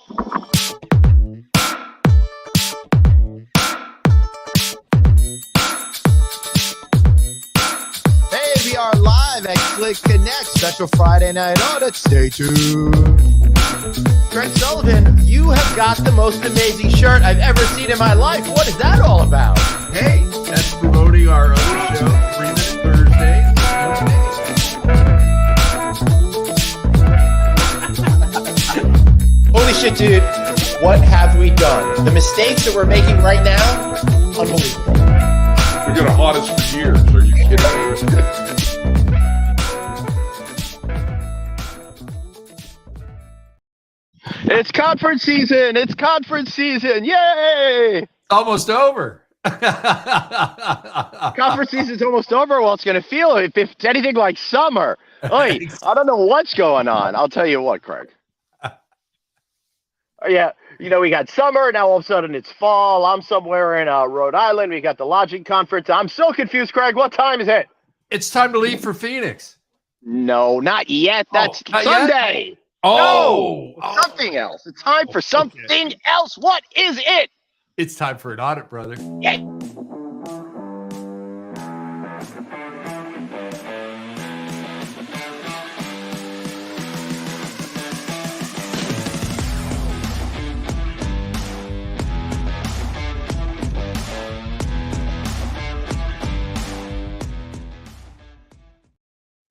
Hey, we are live at Click Connect, special Friday night audit. Stay tuned. Craig Sullivan, you have got the most amazing shirt I've ever seen in my life. What is that all about? Hey, that's promoting our other show, 3 Minute Thursdays. Holy shit, dude. What have we done? The mistakes that we're making right now, unbelievable. You're going to haunt us for years. Are you kidding me? It's conference season. It's conference season. Yay! Almost over. Conference season's almost over. Well, it's going to feel if it's anything like summer. Oy, I don't know what's going on. I'll tell you what, Craig. Yeah, we got summer. Now all of a sudden it's fall. I'm somewhere in Rhode Island. We got the lodging conference. I'm so confused, Craig. What time is it? It's time to leave for Phoenix. No, not yet. That's not Sunday. Yet? Oh, no, something else. It's time for something else. What is it? It's time for an audit, brother. Yeah.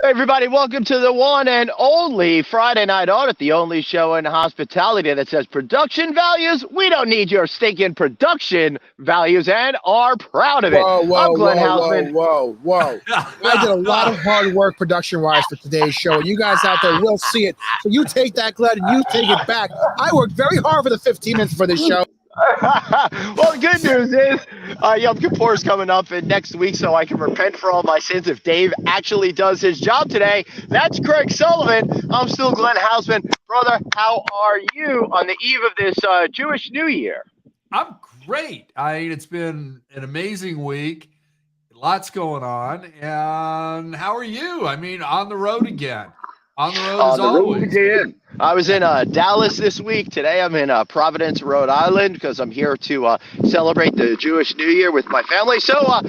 Hey everybody, welcome to the one and only Friday Night Audit, the only show in hospitality that says production values. We don't need your stinking production values and are proud of it. I'm Glenn Hausman. Whoa. I did a lot of hard work production-wise for today's show, and you guys out there will see it. So you take that, Glenn, and you take it back. I worked very hard for the 15 minutes for this show. Well, the good news is Yom Kippur is coming up next week, so I can repent for all my sins if Dave actually does his job today. That's Craig Sullivan. I'm still Glenn Hausman. Brother, how are you on the eve of this Jewish New Year? I'm great. It's been an amazing week. Lots going on. And how are you? On the road again. On the road as always. Again. I was in Dallas this week. Today I'm in Providence, Rhode Island, because I'm here to celebrate the Jewish New Year with my family. So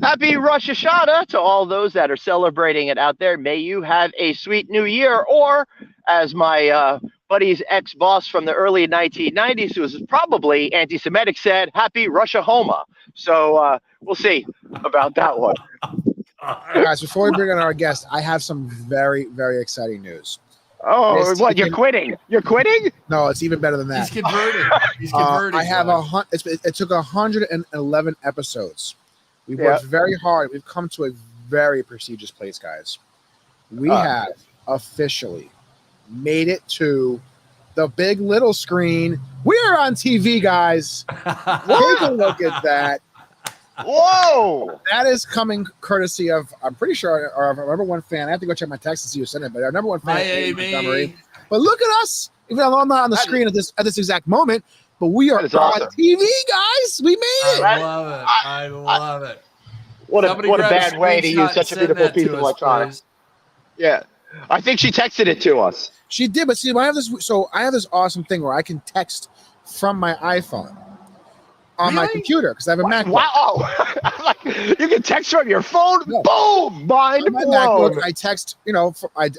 happy Rosh Hashanah to all those that are celebrating it out there. May you have a sweet new year, or as my buddy's ex-boss from the early 1990s, who was probably anti-Semitic, said, happy Rosh Hashanah. So we'll see about that one. Guys, before we bring on our guest, I have some very, very exciting news. Oh, what? You're quitting? You're quitting? No, it's even better than that. He's converting. I have it took 111 episodes. We've worked very hard. We've come to a very prestigious place, guys. We have officially made it to the big little screen. We're on TV, guys. Take a look at that. Whoa! That is coming courtesy of, I'm pretty sure, our number one fan. I have to go check my text to see who sent it, but our number one fan. Amy. But look at us. Even though I'm not on the screen at this exact moment, but we are on TV, guys. We made it. I love it. What a bad way to use such a beautiful piece of electronics. Yeah. I think she texted it to us. She did, but see, I have this awesome thing where I can text from my iPhone on my computer because I have a MacBook. Wow! You can text from your phone. Yeah. Boom! Mind blown. MacBook, I text,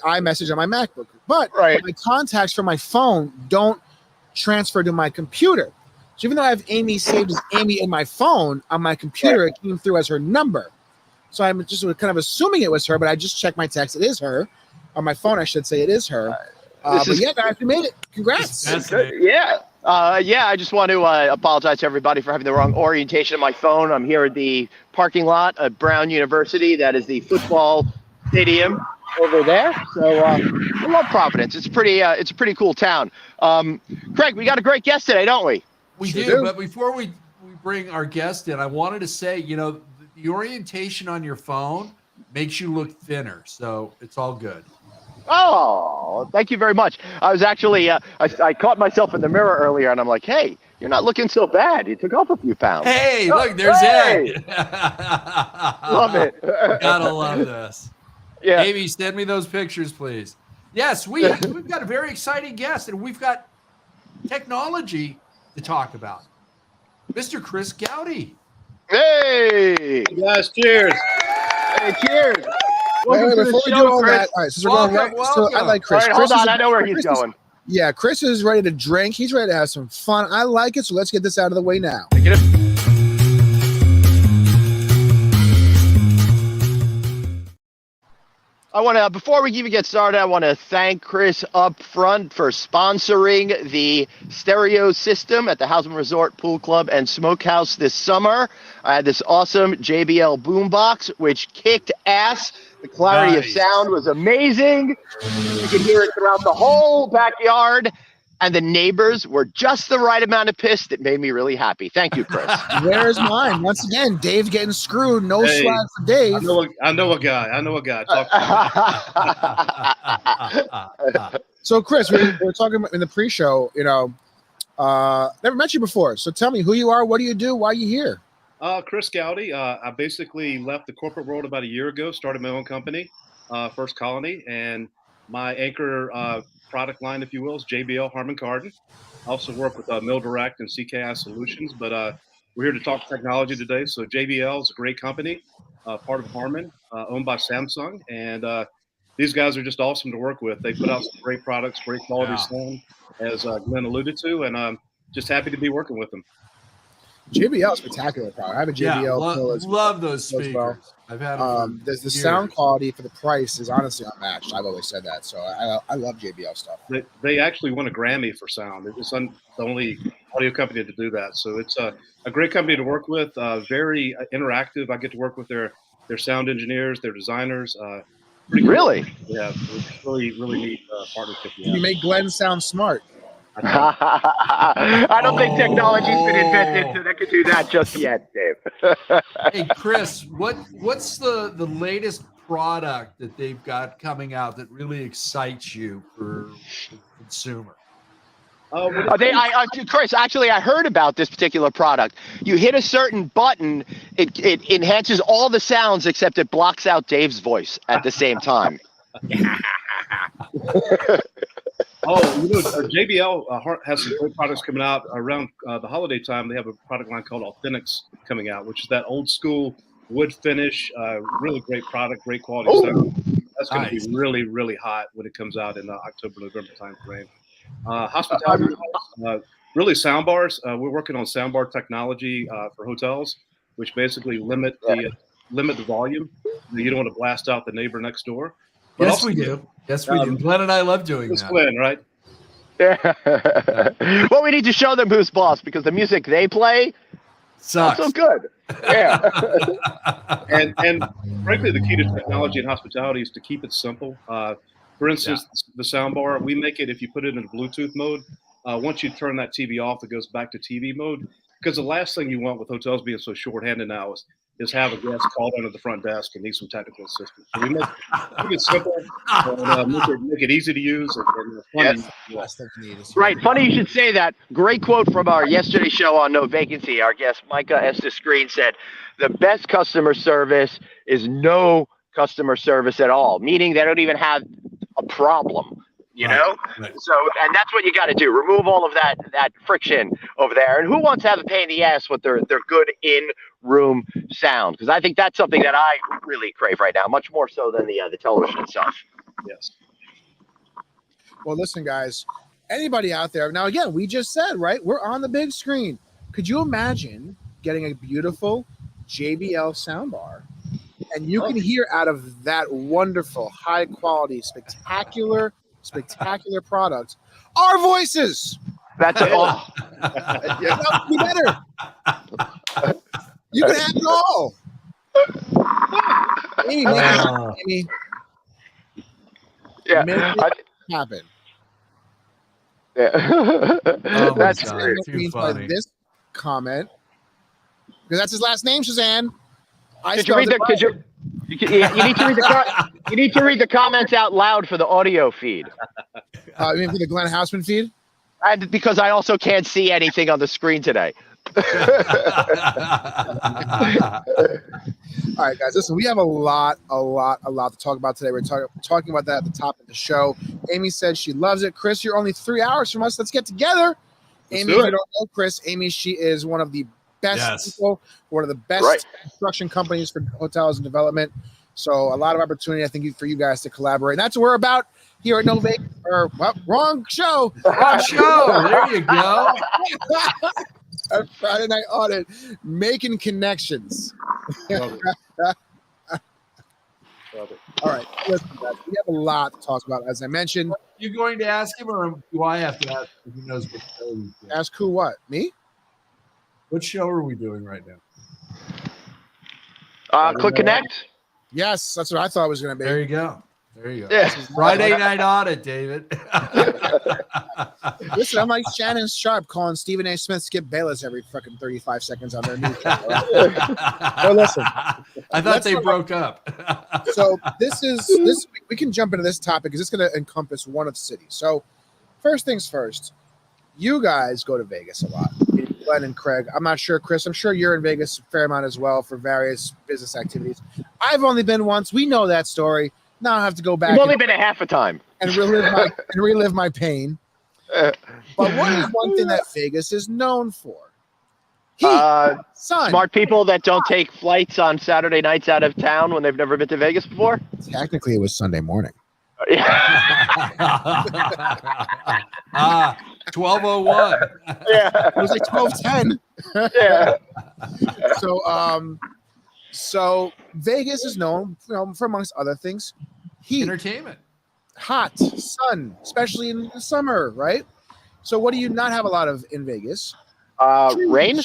I message on my MacBook, but my contacts from my phone don't transfer to my computer. So even though I have Amy saved as Amy in my phone, on my computer it came through as her number. So I'm just kind of assuming it was her, but I just checked my text. It is her. On my phone, I should say it is her. But yeah, guys, we made it. Congrats. I just want to apologize to everybody for having the wrong orientation of my phone. I'm here at the parking lot at Brown University. That is the football stadium over there. So I love Providence. It's a pretty cool town. Craig, we got a great guest today, don't we? We do. But before we bring our guest in, I wanted to say, the orientation on your phone makes you look thinner. So it's all good. Oh, thank you very much. I was actually, I caught myself in the mirror earlier, and I'm like, hey, you're not looking so bad. You took off a few pounds. Hey, look, there's Ed. Love it. Gotta love this. Yeah. Amy, send me those pictures, please. Yes, we've got a very exciting guest, and we've got technology to talk about. Mr. Chris Gowdy. Hey! Guys, cheers. Hey, cheers! Wait, before we do all Chris. that, all right, since we're going right, so I like Chris. All right, Chris hold on. is- I know where he's Chris is- going. Yeah, Chris is ready to drink. He's ready to have some fun. I like it, so let's get this out of the way now. Get it? I want to, before we even get started, I want to thank Chris up front for sponsoring the stereo system at the Houseman Resort Pool Club and Smokehouse this summer. I had this awesome JBL boombox, which kicked ass. The clarity of sound was amazing. You could hear it throughout the whole backyard. And the neighbors were just the right amount of pissed. It made me really happy. Thank you, Chris. Where's mine? Once again, Dave getting screwed. No Hey, swag for Dave. I know a guy. So, Chris, we were talking about in the pre-show, never met you before. So tell me who you are, what do you do, why are you here? Chris Gowdy. I basically left the corporate world about a year ago, started my own company, First Colony, and my anchor product line, if you will, is JBL Harman Kardon. I also work with Mill Direct and CKI Solutions, but we're here to talk technology today. So JBL is a great company, part of Harman, owned by Samsung, and these guys are just awesome to work with. They put out some great products, great quality sound, as Glenn alluded to, and I'm just happy to be working with them. JBL spectacular product. I have a JBL love those speakers. Well. I've had the sound quality for the price is honestly unmatched. I've always said that, so I love JBL stuff. They actually won a Grammy for sound. It's the only audio company to do that. So it's a great company to work with. Very interactive. I get to work with their sound engineers, their designers. Really? Yeah, it's really neat partnership. You make Glenn sound smart. I don't think technology's been invented, so they could do that just yet, Dave. Hey, Chris, what's the latest product that they've got coming out that really excites you for the consumer? Chris, actually, I heard about this particular product. You hit a certain button, it enhances all the sounds except it blocks out Dave's voice at the same time. JBL has some great products coming out around the holiday time. They have a product line called Authentics coming out, which is that old school wood finish, really great product, great quality stuff. That's going to be really, really hot when it comes out in the October, November time frame. Hospitality, really sound bars. We're working on soundbar technology for hotels, which basically limit the volume. You don't want to blast out the neighbor next door. But Yes, we do. Yes, we do. Glenn and I love doing that. Glenn, right? Yeah. Well, we need to show them who's boss because the music they play sucks. Not so good. Yeah. and frankly, the key to technology and hospitality is to keep it simple. For instance, the soundbar, we make it if you put it in Bluetooth mode. Once you turn that TV off, it goes back to TV mode. Because the last thing you want with hotels being so short-handed now is have a guest call down at the front desk and need some technical assistance. So we make it simple, and make it easy to use and fun. Yes. Right. Funny you should say that. Great quote from our yesterday show on No Vacancy. Our guest Micah Estes Green said, "The best customer service is no customer service at all," meaning they don't even have a problem. You know, so and that's what you got to do. Remove all of that friction over there. And who wants to have a pain in the ass with their good in-room sound? Because I think that's something that I really crave right now, much more so than the television itself. Yes. Well, listen, guys. Anybody out there now? Again, we just said we're on the big screen. Could you imagine getting a beautiful JBL soundbar, and you can hear out of that wonderful, high-quality, spectacular product, our voices. That's it. Oh. Be better. You can have it all. Amy, make it happen. Yeah. That's too funny. This comment, because that's his last name, Shazan. You need to read the comments out loud for the audio feed. You mean for the Glenn Houseman feed? And because I also can't see anything on the screen today. All right, guys, listen, we have a lot to talk about today. We're talking about that at the top of the show. Amy said she loves it. Chris, you're only 3 hours from us. Let's get together Amy, if you don't know Chris, Amy, she is one of the best people, one of the best construction companies for hotels and development. So a lot of opportunity, I think, for you guys to collaborate. And that's what we're about here at No Vegas. Or wrong show. Wrong show. There you go. Friday Night Audit, making connections. Love it. All right, listen, guys, we have a lot to talk about, as I mentioned. Are you going to ask him, or do I have to ask him if he knows what show he's doing? Ask who? What? Me? What show are we doing right now? Click Connect. Yes, that's what I thought it was going to be. There you go. There you go. Yeah. Friday Night Audit, David. Listen, I'm like Shannon Sharp calling Stephen A. Smith Skip Bayless every fucking 35 seconds on their new show. Well, listen. I thought they broke up. So this we can jump into this topic because it's going to encompass one of the cities. So first things first, you guys go to Vegas a lot. Glenn and Craig. I'm not sure, Chris. I'm sure you're in Vegas a fair amount as well for various business activities. I've only been once. We know that story. Now I have to go back. You've only been a half a time. And relive my pain. But what is one thing that Vegas is known for? Sun. Smart people that don't take flights on Saturday nights out of town when they've never been to Vegas before? Technically, it was Sunday morning. 12:01. Yeah. It was like 12:10. Yeah. So Vegas is known, for amongst other things, heat, Entertainment, hot, sun, especially in the summer, right? So what do you not have a lot of in Vegas? Rain?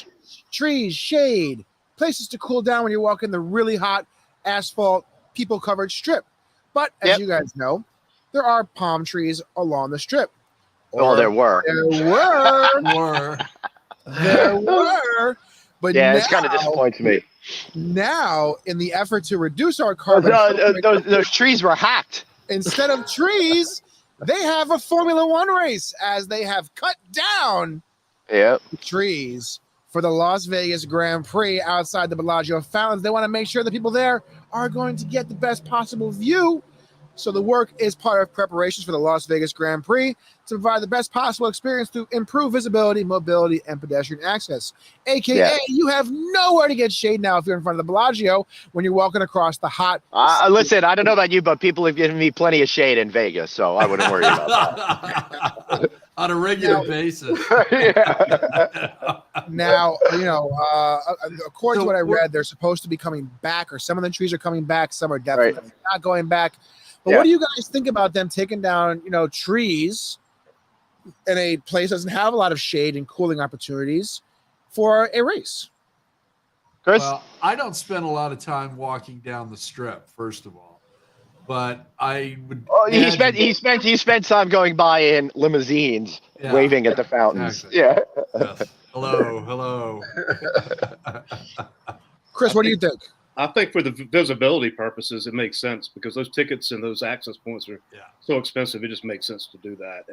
Trees, shade, places to cool down when you're walking the really hot asphalt, people-covered strip. But as you guys know, there are palm trees along the strip. There were. There were. But yeah, it kind of disappoints me. Now, in the effort to reduce our carbon, those trees were hacked. Instead of trees, they have a Formula One race, as they have cut down the trees for the Las Vegas Grand Prix outside the Bellagio Fountains. They want to make sure the people there are going to get the best possible view. So the work is part of preparations for the Las Vegas Grand Prix to provide the best possible experience through improved visibility, mobility, and pedestrian access. AKA, you have nowhere to get shade now if you're in front of the Bellagio when you're walking across the hot. Listen, I don't know about you, but people have given me plenty of shade in Vegas, so I wouldn't worry about that. On a regular basis. Now, according to what I read, they're supposed to be coming back, or some of the trees are coming back, some are definitely not going back. But what do you guys think about them taking down, trees in a place that doesn't have a lot of shade and cooling opportunities for a race? Chris? Well, I don't spend a lot of time walking down the strip, first of all. But I would. He spent time going by in limousines, waving at the fountains. Exactly. Yeah. Yes. Hello. Chris, what do you think? I think for the visibility purposes, it makes sense because those tickets and those access points are so expensive. It just makes sense to do that.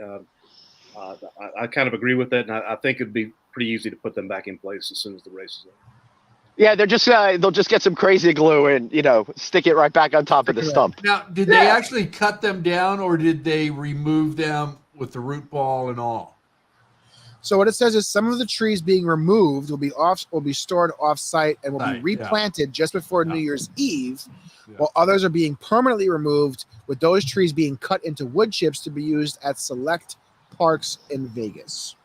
I kind of agree with that, and I think it'd be pretty easy to put them back in place as soon as the race is over. Yeah, they'll just get some crazy glue and stick it right back on top of the stump. Now, did they actually cut them down, or did they remove them with the root ball and all? So what it says is some of the trees being removed will be stored off-site and will be replanted just before New Year's Eve, while others are being permanently removed, with those trees being cut into wood chips to be used at select parks in Vegas.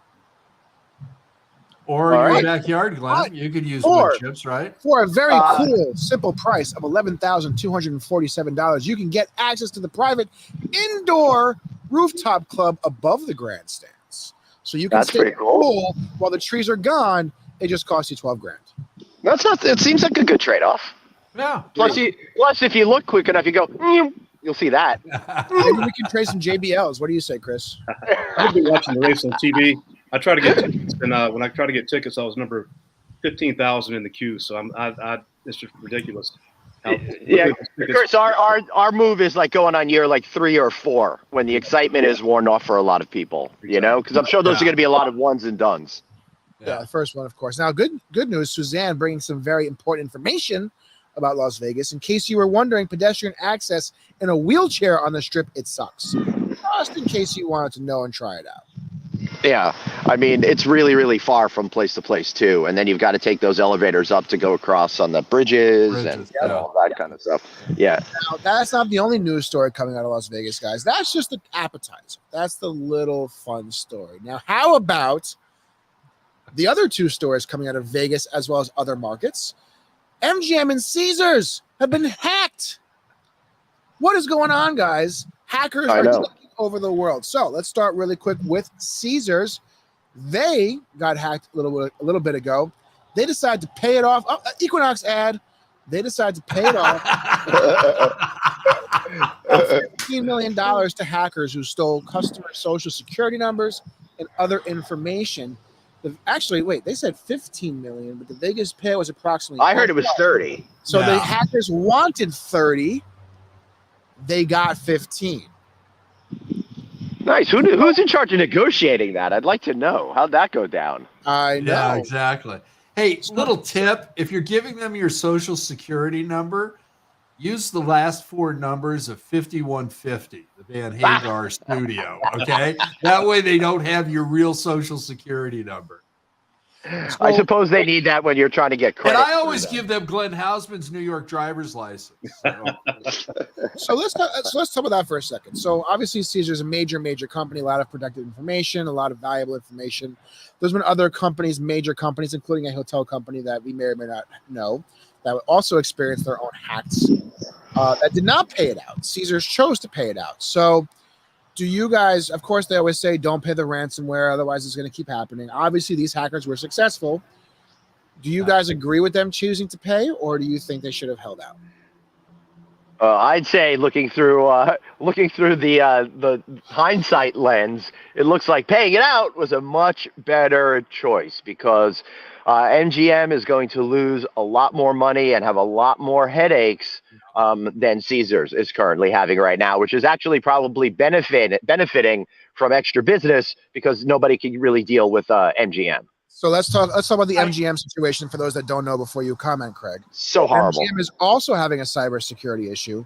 Or your backyard, Glenn. You could use wood chips, right? For a very cool, simple price of $11,247, you can get access to the private indoor rooftop club above the grandstands. So you can stay cool while the trees are gone. It just costs you $12,000. It seems like a good trade-off. Yeah. Plus, if you look quick enough, you go, you'll see that. Maybe we can trade some JBLs. What do you say, Chris? I've been watching the race on TV. I try to get tickets, and when I try to get tickets, I was number 15,000 in the queue. So it's just ridiculous. Chris, our move is like going on year like 3 or 4 when the excitement is worn off for a lot of people, because I'm sure those are going to be a lot of ones and dones. Yeah, the first one, of course. Now, good news, Suzanne bringing some very important information about Las Vegas. In case you were wondering, pedestrian access in a wheelchair on the strip, it sucks. Just in case you wanted to know and try it out. Yeah, I mean, it's really, really far from place to place too, and then you've got to take those elevators up to go across on the bridges and all that kind of stuff. Yeah. Now, that's not the only news story coming out of Las Vegas, guys. That's just the appetizer. That's the little fun story. Now, how about the other two stories coming out of Vegas as well as other markets? MGM and Caesars have been hacked. What is going on, guys? Hackers are taking over the world. So let's start really quick with Caesars. They got hacked a little bit ago. They decided to pay it off. Oh, Equinox ad. They decided to pay it off. $15 million to hackers who stole customer social security numbers and other information. Actually, wait, they said 15 million, but the Vegas pay was approximately. I heard it was 30. So the hackers wanted 30. They got 15. Nice. Who's in charge of negotiating that? I'd like to know. How'd that go down? I know. Yeah, exactly. Hey, little tip. If you're giving them your social security number, use the last four numbers of 5150, the Van Hagar studio, okay? That way they don't have your real social security number. I suppose they need that when you're trying to get credit. And I always give them Glenn Hausman's New York driver's license. So let's talk about that for a second. So obviously Caesar's a major company, a lot of protected information, a lot of valuable information. There's been other companies, major companies, including a hotel company that we may or may not know, that also experienced their own hacks that did not pay it out. Caesars chose to pay it out. So do you guys, of course, they always say don't pay the ransomware, otherwise it's going to keep happening. Obviously, these hackers were successful. Do you guys agree with them choosing to pay, or do you think they should have held out? I'd say looking through the hindsight lens, it looks like paying it out was a much better choice because MGM is going to lose a lot more money and have a lot more headaches than Caesars is currently having right now, which is actually probably benefiting from extra business because nobody can really deal with MGM. So let's talk about the MGM situation for those that don't know before you comment, Craig. So horrible. MGM is also having a cybersecurity issue.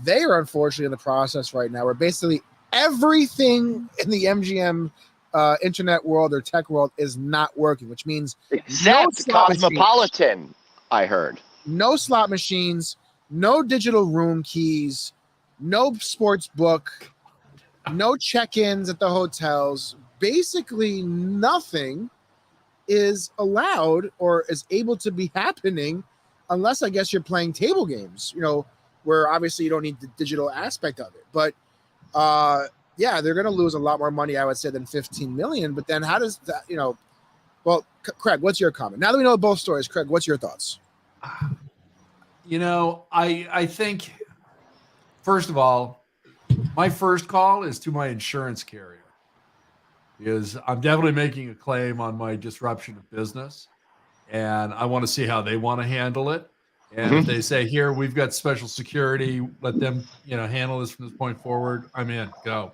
They are unfortunately in the process right now where basically everything in the MGM internet world or tech world is not working, which means except Cosmopolitan, I heard. No slot machines, no digital room keys, no sports book, no check-ins at the hotels. Basically nothing is allowed or is able to be happening unless I guess you're playing table games, where obviously you don't need the digital aspect of it. But yeah, they're going to lose a lot more money, I would say, than 15 million. But then how does that, well, Craig, what's your comment? Now that we know both stories, Craig, what's your thoughts? I think, first of all, my first call is to my insurance carrier because I'm definitely making a claim on my disruption of business, and I want to see how they want to handle it. And if they say, here, we've got special security, let them, handle this from this point forward, I'm in, go.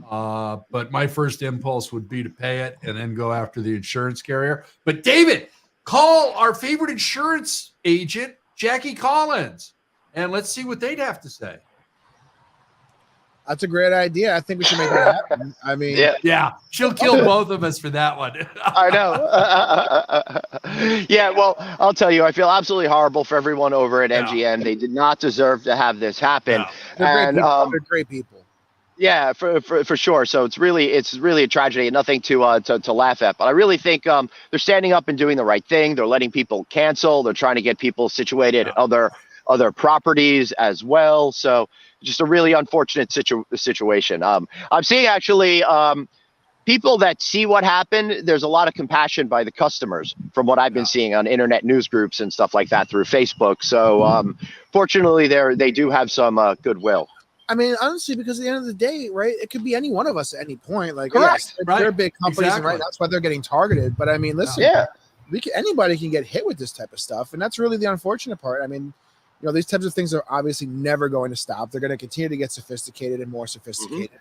But my first impulse would be to pay it and then go after the insurance carrier. But David, call our favorite insurance agent, Jackie Collins, and let's see what they'd have to say. That's a great idea. I think we should make that happen. I mean, yeah, she'll kill both of us for that one. I know. Yeah, well, I'll tell you, I feel absolutely horrible for everyone over at MGM. They did not deserve to have this happen. They're great people. Yeah, for sure. So it's really a tragedy and nothing to laugh at. But I really think they're standing up and doing the right thing. They're letting people cancel. They're trying to get people situated at other properties as well. So just a really unfortunate situation. I'm seeing actually people that see what happened. There's a lot of compassion by the customers from what I've been seeing on internet news groups and stuff like that through Facebook. So fortunately, they do have some goodwill. I mean, honestly, because at the end of the day, right, it could be any one of us at any point. Like, correct, yes, they're big companies, and right, that's why they're getting targeted. But I mean, listen, anybody can get hit with this type of stuff, and that's really the unfortunate part. I mean, these types of things are obviously never going to stop. They're going to continue to get sophisticated and more sophisticated.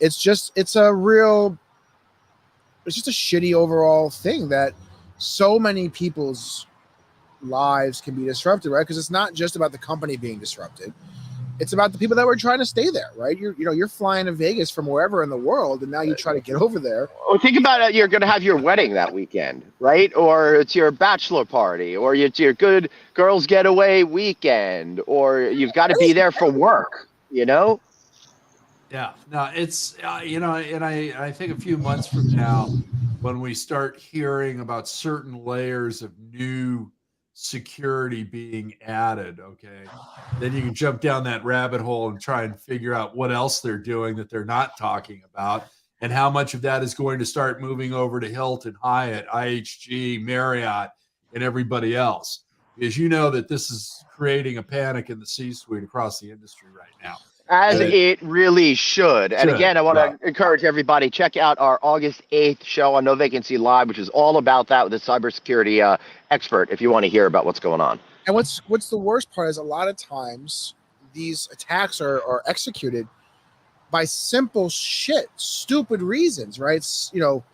It's just a shitty overall thing that so many people's lives can be disrupted, right? Because it's not just about the company being disrupted. It's about the people that were trying to stay there, right? You're flying to Vegas from wherever in the world, and now you try to get over there. Well, think about it. You're going to have your wedding that weekend, right? Or it's your bachelor party, or it's your good girls getaway weekend, or you've got to be there for work, you know? Yeah, no, it's, you know, and I think a few months from now, when we start hearing about certain layers of new security being added, okay, then you can jump down that rabbit hole and try and figure out what else they're doing that they're not talking about, and how much of that is going to start moving over to Hilton, Hyatt, IHG, Marriott, and everybody else. Because you know that this is creating a panic in the C-suite across the industry right now. As it really should. And again, I want to encourage everybody, check out our August 8th show on No Vacancy Live, which is all about that with a cybersecurity expert, if you want to hear about what's going on. And what's the worst part is a lot of times these attacks are executed by simple shit, stupid reasons, right? It's, you know,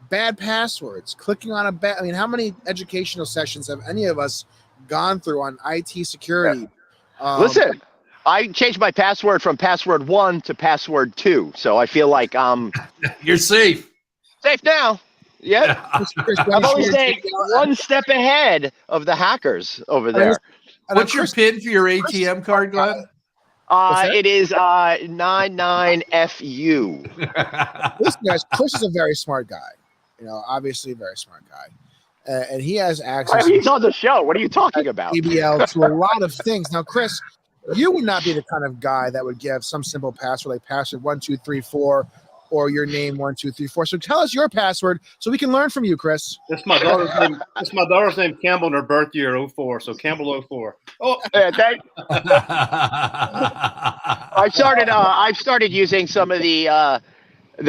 bad passwords, clicking on a bad, I mean, how many educational sessions have any of us gone through on IT security? Listen, I changed my password from password 1 to password 2, so I feel like you're safe. Safe now. Yeah. I've always stayed one step ahead of the hackers over there. What's your PIN for your ATM card, Glenn? It is 99FU. Listen, guys, Chris is a very smart guy. You know, obviously a very smart guy. And he has access. He's on the show. What are you talking about? BBL to a lot of things. Now, Chris, you would not be the kind of guy that would give some simple password like password 1234 or your name 1234. So tell us your password so we can learn from you, Chris. That's my daughter's name. That's my daughter's name, Campbell, and her birth year 04. So Campbell 04. Oh, okay. I've started using some of the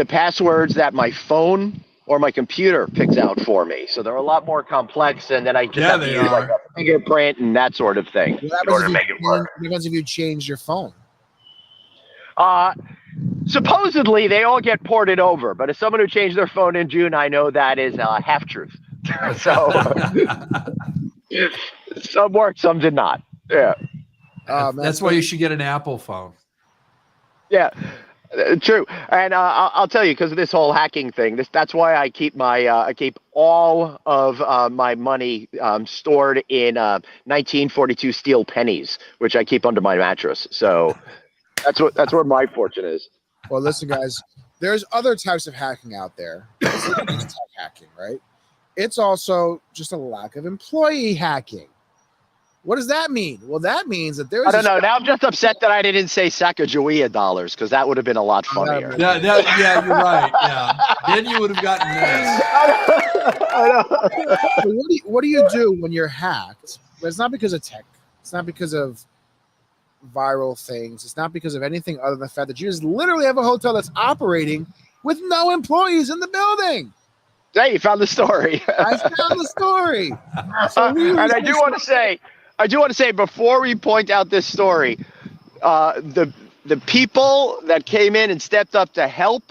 passwords that my phone or my computer picks out for me. So they're a lot more complex, and then I just have to use like a fingerprint and that sort of thing in order to make it work. What happens if you change your phone? Supposedly they all get ported over, but as someone who changed their phone in June, I know that is half truth. So some worked, some did not. Yeah. That's why you should get an Apple phone. Yeah. True, and I'll tell you, because of this whole hacking thing. That's why I keep I keep all of my money stored in 1942 steel pennies, which I keep under my mattress. So that's where my fortune is. Well, listen, guys, there's other types of hacking out there. It's not just tech hacking, right? It's also just a lack of employee hacking. What does that mean? Well, that means that there's. I don't know. Now I'm just upset that I didn't say Sacagawea dollars, because that would have been a lot funnier. Yeah, you're right. Yeah, then you would have gotten this. So what do you do when you're hacked? But it's not because of tech. It's not because of viral things. It's not because of anything other than the fact that you just literally have a hotel that's operating with no employees in the building. Hey, you found the story. I found the story. So and I do want to say before we point out this story, the people that came in and stepped up to help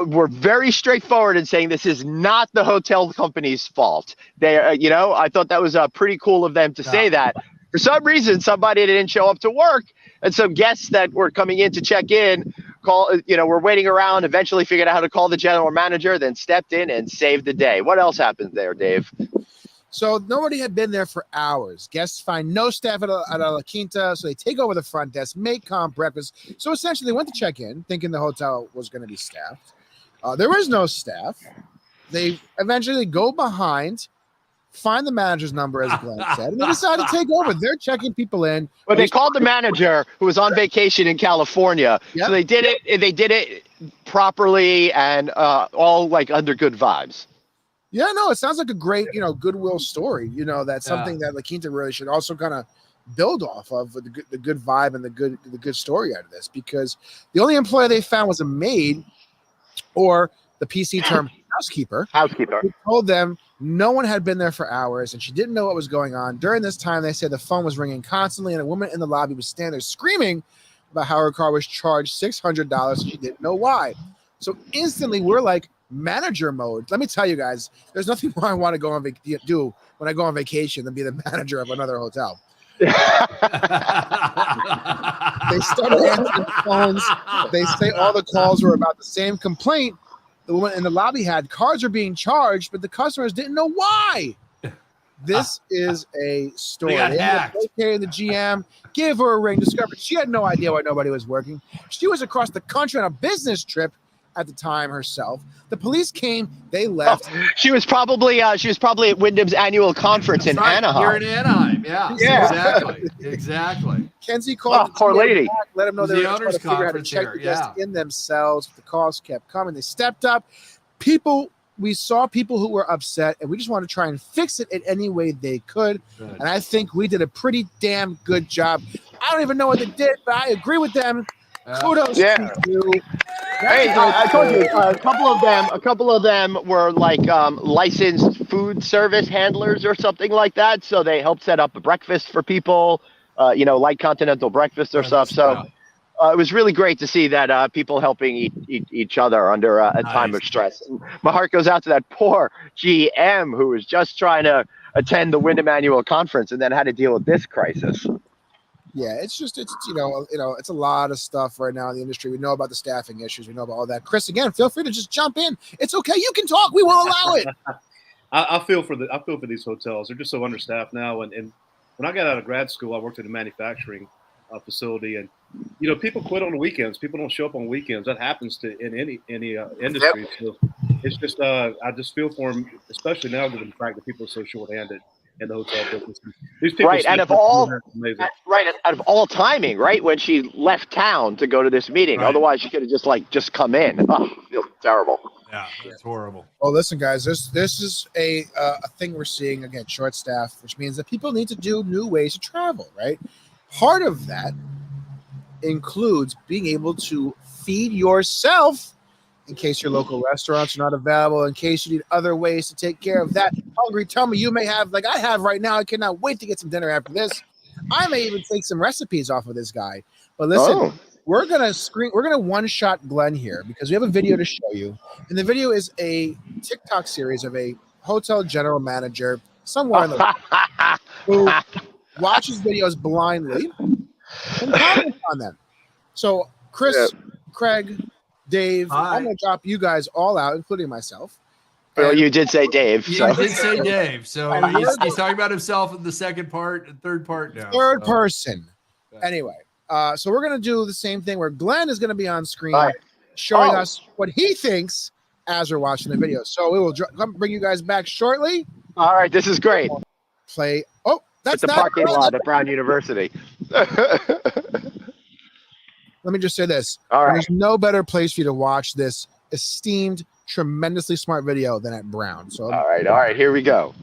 were very straightforward in saying this is not the hotel company's fault. They, I thought that was pretty cool of them to say that. For some reason, somebody didn't show up to work, and some guests that were coming in to check in were waiting around, eventually figured out how to call the general manager, then stepped in and saved the day. What else happened there, Dave? So nobody had been there for hours. Guests find no staff at La Quinta, so they take over the front desk, make comp breakfast. So essentially, they went to check in, thinking the hotel was going to be staffed. There was no staff. They eventually go behind, find the manager's number, as Glenn said, and they decide to take over. They're checking people in. But they called the manager, who was on vacation in California. Yep. So they did it. They did it properly and all like under good vibes. Yeah, no, it sounds like a great, goodwill story. That's something that La Quinta really should also kind of build off of, with the good vibe and the good story out of this. Because the only employee they found was a maid, or the PC term housekeeper. Who told them no one had been there for hours and she didn't know what was going on. During this time, they said the phone was ringing constantly and a woman in the lobby was standing there screaming about how her car was charged $600 and she didn't know why. So instantly, we're like, manager mode. Let me tell you guys, there's nothing more I want to go on do when I go on vacation than be the manager of another hotel. They started answering the phones. They say all the calls were about the same complaint. The woman in the lobby had cards are being charged, but the customers didn't know why. This is a story. They got hacked. Okay, the GM gave her a ring. Discovered she had no idea why nobody was working. She was across the country on a business trip at the time herself. The police came. They left. Oh, she was probably at Wyndham's annual conference in Anaheim. Here in Anaheim, yeah. Exactly. Kenzie called the poor lady. back, let them know they The were trying owners' to figure out how to conference check here, the guests in themselves. The calls kept coming. They stepped up. We saw people who were upset, and we just wanted to try and fix it in any way they could. Good. And I think we did a pretty damn good job. I don't even know what they did, but I agree with them. Kudos to you. Hey, I told you a couple of them were like licensed food service handlers or something like that. So they helped set up a breakfast for people, light continental breakfast or stuff. So it was really great to see that people helping each other under a time of stress. And my heart goes out to that poor GM who was just trying to attend the Wyndham Annual Conference and then had to deal with this crisis. Yeah, it's a lot of stuff right now in the industry. We know about the staffing issues. We know about all that. Chris, again, feel free to just jump in. It's okay. You can talk. We will allow it. I feel for these hotels. They're just so understaffed now. And when I got out of grad school, I worked in a manufacturing facility, and people quit on the weekends. People don't show up on weekends. That happens in any industry. Yep. So it's just I just feel for them, especially now given the fact that people are so short-handed in the hotel business. These people out of all timing, right when she left town to go to this meeting. Right. Otherwise, she could have just come in. Oh, I feel terrible. Yeah, it's horrible. Well, listen, guys, this is a thing we're seeing again, short staff, which means that people need to do new ways to travel, right? Part of that includes being able to feed yourself in case your local restaurants are not available, in case you need other ways to take care of that hungry tummy you may have, like I have right now. I cannot wait to get some dinner after this. I may even take some recipes off of this guy. But listen, we're gonna one-shot Glenn here because we have a video to show you. And the video is a TikTok series of a hotel general manager somewhere in the world who watches videos blindly and comments on them. So Chris, Craig, Dave, I'm going to drop you guys all out, including myself. Well, you did say Dave. You did say Dave. So he's talking about himself in the second part and third part now. Third person. Anyway, so we're going to do the same thing where Glenn is going to be on screen showing us what he thinks as we're watching the video. So we will bring you guys back shortly. All right, this is great. Play. Oh, that's the parking lot at Brown University. Let me just say this. All right. There's no better place for you to watch this esteemed, tremendously smart video than at Brown. So all right, here we go.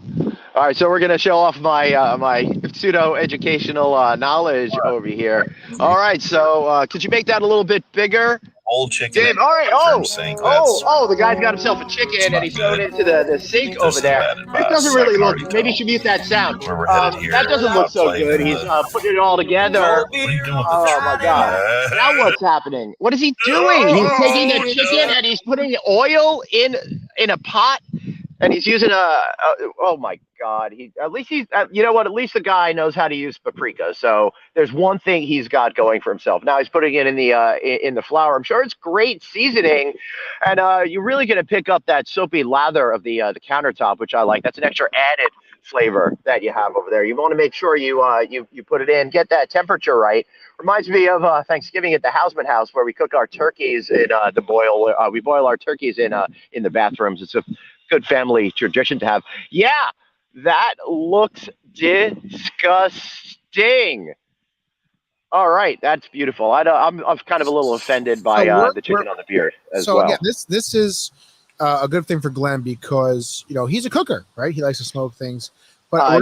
All right, so we're going to show off my my pseudo-educational knowledge over here. All right, so could you make that a little bit bigger? Old chicken. Dave, all right. The guy's got himself a chicken and he's thrown it into the sink over there. It doesn't really look. Maybe you should mute that sound. That doesn't look so good. He's putting it all together. What are you doing with the Oh my God! Now what's happening? What is he doing? He's taking the chicken and he's putting oil in a pot, and he's using oh my God! At least the guy knows how to use paprika. So there's one thing he's got going for himself. Now he's putting it in the flour. I'm sure it's great seasoning, and you're really gonna pick up that soapy lather of the countertop, which I like. That's an extra added flavor that you have over there. You want to make sure you put it in, get that temperature right. Reminds me of Thanksgiving at the Houseman House where we cook our turkeys in the boil. We boil our turkeys in the bathrooms. It's a good family tradition to have. Yeah, that looks disgusting. All right, that's beautiful. I'm kind of a little offended by the chicken on the beard as well. So again, this is a good thing for Glenn because he's a cooker, right? He likes to smoke things. But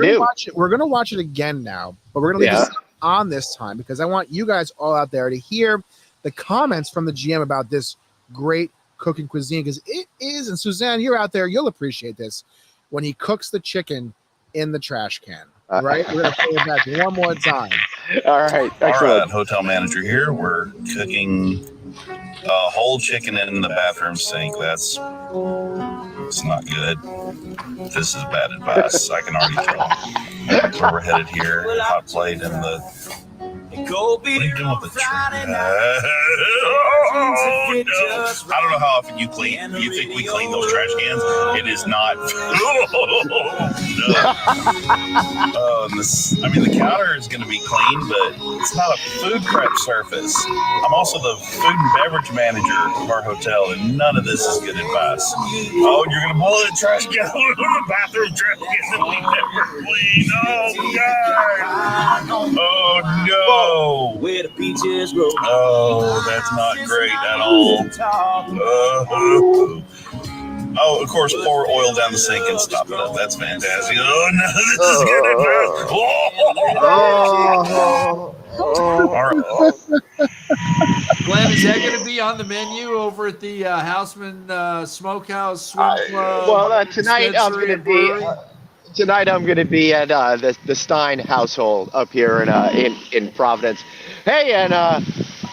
we're gonna watch it again now, but we're gonna leave this on this time because I want you guys all out there to hear the comments from the GM about this great cooking cuisine because it is. And Suzanne, you're out there, you'll appreciate this when he cooks the chicken in the trash can. Right? We're gonna play it back one more time. All right, excellent. All right, hotel manager here. We're cooking a whole chicken in the bathroom sink. That's It's not good. This is bad advice. I can already tell where we're headed here. Hot plate in the. What are you doing with the tree? Oh, no. I don't know how often you clean. You think we clean those trash cans? It is not. Oh, no. The counter is going to be clean, but it's not a food prep surface. I'm also the food and beverage manager of our hotel, and none of this is good advice. Oh, you're going to pull the trash can out of the bathroom trash can that we never clean. Oh, God. Oh, no. Where the beaches roll. Oh, that's not great at all. Oh, of course, pour oil down the sink and stop it up. That's fantastic. Oh, no, this is good. Glenn, is that going to be on the menu over at the Houseman Smokehouse Swim Club? Well, tonight I'm going to be. Tonight I'm going to be at the Stein household up here in Providence. Hey, and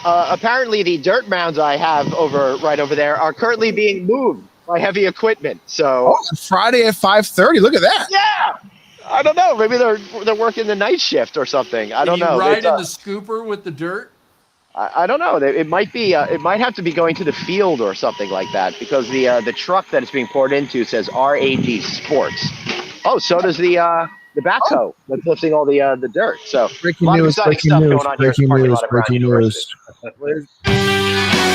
apparently the dirt mounds I have right over there are currently being moved by heavy equipment. So Friday at 5:30. Look at that. Yeah, I don't know. Maybe they're working the night shift or something. I don't know. You ride in the scooper with the dirt? I don't know. It might be. It might have to be going to the field or something like that because the truck that it's being poured into says RAG Sports. Oh, so does the backhoe that's lifting all the dirt. So breaking news, breaking news, breaking news, breaking news.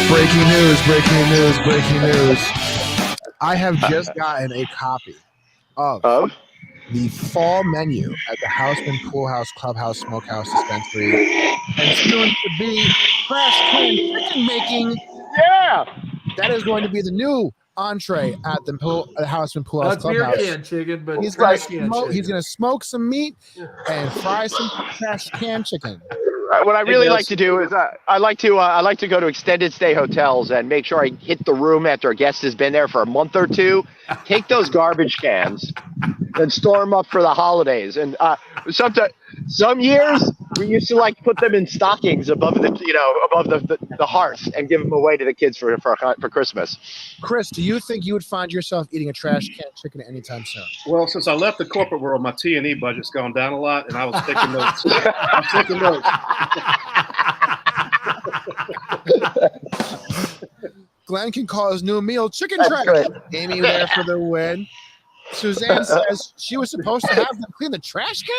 Breaking news. I have just gotten a copy of the fall menu at the Houseman Pool House, Clubhouse, Smokehouse, Dispensary, and soon to be trash can chicken making. Yeah, that is going to be the new entree at the Houseman Pool House Clubhouse. Beer can chicken, but he's going to smoke some meat and fry some trash can chicken. What I really like to do is I like to go to extended stay hotels and make sure I hit the room after a guest has been there for a month or two. Take those garbage cans and store them up for the holidays. And some years we used to put them in stockings above the hearth and give them away to the kids for Christmas. Chris, do you think you would find yourself eating a trash can chicken anytime soon? Well, since I left the corporate world, my T&E budget's gone down a lot, and I was taking notes. I'm taking notes. Glenn can call his new meal chicken trash. Amy there for the win. Suzanne says she was supposed to have them clean the trash can.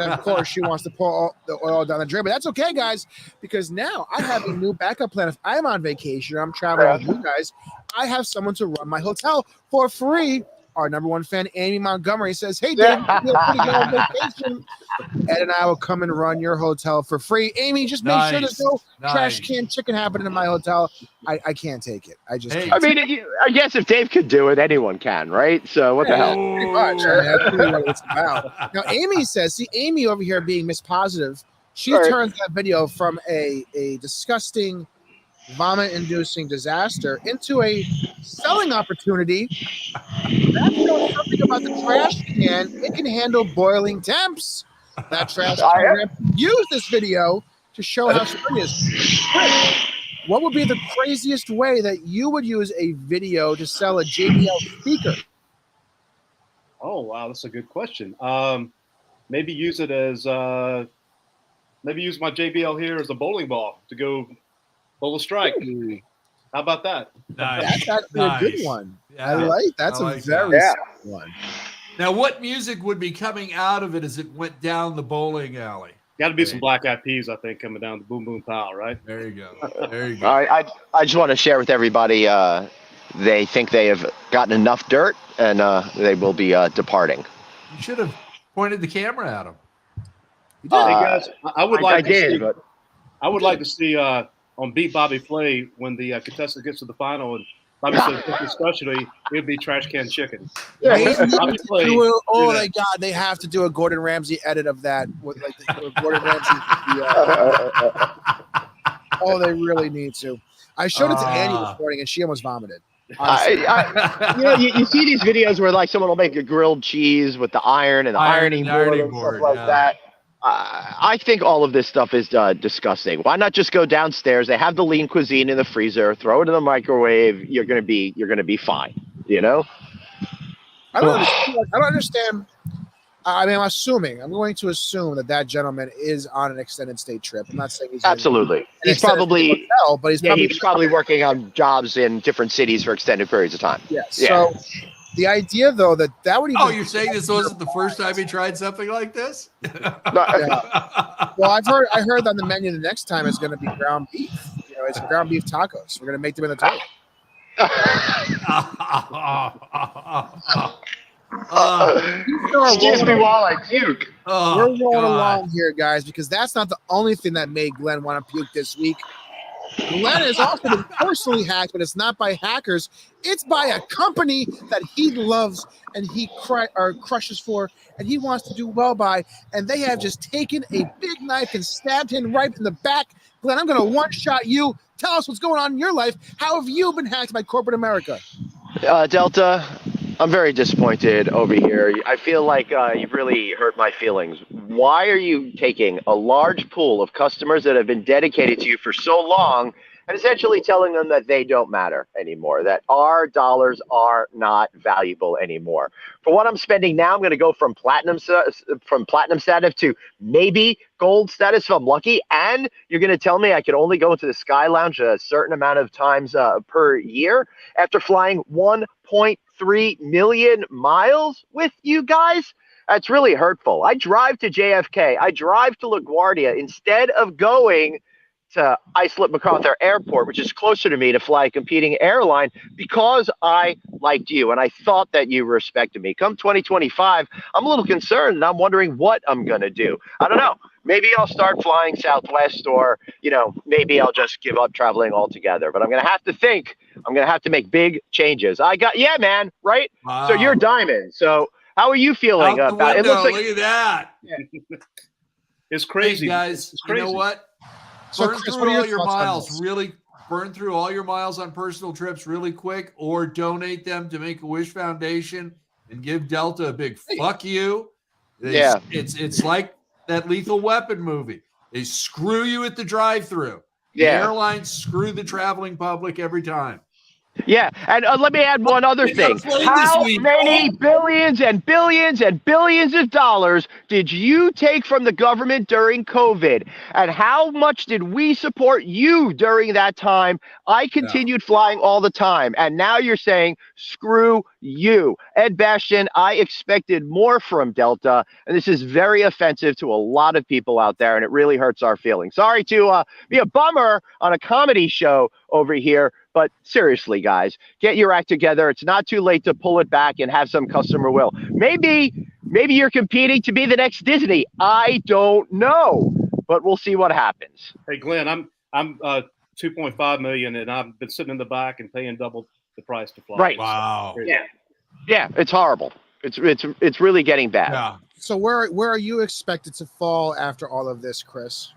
And of course, she wants to pour the oil down the drain, but that's okay, guys, because now I have a new backup plan. If I'm on vacation or I'm traveling with you guys, I have someone to run my hotel for free. Our number one fan, Amy Montgomery, says, "Hey, Dave, feel free to go on vacation. Ed and I will come and run your hotel for free." Amy, just make sure there's no trash can chicken happening in my hotel. I can't take it. I guess if Dave could do it, anyone can, right? So what the hell? Pretty much. That's really what it's about. Now, Amy says, see, Amy over here being Miss Positive, she turns that video from a disgusting, vomit-inducing disaster into a selling opportunity. That's something about the trash can. It can handle boiling temps. That trash can use this video to show how strong it is. What would be the craziest way that you would use a video to sell a JBL speaker? Oh, wow, that's a good question. Maybe use it as maybe use my JBL here as a bowling ball to go bowl a strike. How about that? Nice. That's actually a good one. Yeah. That's a very good one. Now, what music would be coming out of it as it went down the bowling alley? Got to be some Black Eyed Peas, I think, coming down the Boom Boom Pow, right? There you go. There you go. I just want to share with everybody. They think they have gotten enough dirt, and they will be departing. You should have pointed the camera at them. Hey guys, I would like to see on Beat Bobby Flay when the contestant gets to the final and Bobby says chicken specialty, it would be trash can chicken. Bobby Flay, oh my God, they have to do a Gordon Ramsay edit of that with Gordon Ramsay. Oh, they really need to. I showed it to Annie this morning and she almost vomited. You see these videos where someone will make a grilled cheese with the iron and the ironing board and stuff like that. I think all of this stuff is disgusting. Why not just go downstairs? They have the lean cuisine in the freezer. Throw it in the microwave. You're gonna be fine. You know. I don't understand. I mean, I'm going to assume that gentleman is on an extended stay trip. I'm not saying he's absolutely. He's probably hotel, but he's probably working on jobs in different cities for extended periods of time. Yes. Yeah. So the idea, though, that would even. Oh, you're saying this wasn't the first time he tried something like this? Yeah. Well, I heard on the menu the next time is going to be ground beef. You know, it's ground beef tacos. We're going to make them in the toilet. Excuse me while I puke. We're rolling along here, guys, because that's not the only thing that made Glenn want to puke this week. Glenn has also been personally hacked, but it's not by hackers. It's by a company that he loves and he crushes for, and he wants to do well by. And they have just taken a big knife and stabbed him right in the back. Glenn, I'm going to one-shot you. Tell us what's going on in your life. How have you been hacked by corporate America? Delta, I'm very disappointed over here. I feel like you've really hurt my feelings. Why are you taking a large pool of customers that have been dedicated to you for so long and essentially telling them that they don't matter anymore, that our dollars are not valuable anymore? For what I'm spending now, I'm going to go from platinum status to maybe gold status if I'm lucky, and you're going to tell me I can only go into the Sky Lounge a certain amount of times per year after flying 1.3 million miles with you guys? That's really hurtful. I drive to JFK. I drive to LaGuardia instead of going to Islip MacArthur Airport, which is closer to me, to fly a competing airline because I liked you and I thought that you respected me. Come 2025, I'm a little concerned and I'm wondering what I'm going to do. I don't know. Maybe I'll start flying Southwest, or, maybe I'll just give up traveling altogether. But I'm going to have to think. I'm going to have to make big changes. Yeah, man, right? Wow. So you're Diamond. So how are you feeling about it? Look at that. It's crazy. Hey, guys, it's crazy. You know what? Burn through all your miles. Really burn through all your miles on personal trips really quick, or donate them to Make-A-Wish Foundation and give Delta a big fuck you. It's like that Lethal Weapon movie. They screw you at the drive-thru. The airlines screw the traveling public every time. Yeah, and let me add one other thing. How many billions and billions and billions of dollars did you take from the government during COVID? And how much did we support you during that time? I continued flying all the time. And now you're saying, screw you. Ed Bastian, I expected more from Delta. And this is very offensive to a lot of people out there. And it really hurts our feelings. Sorry to be a bummer on a comedy show over here. But seriously, guys, get your act together. It's not too late to pull it back and have some customer will. Maybe you're competing to be the next Disney. I don't know, but we'll see what happens. Hey, Glenn, I'm 2.5 million, and I've been sitting in the back and paying double the price to fly. Right. Wow. Yeah, it's horrible. It's really getting bad. Yeah. So where are you expected to fall after all of this, Chris?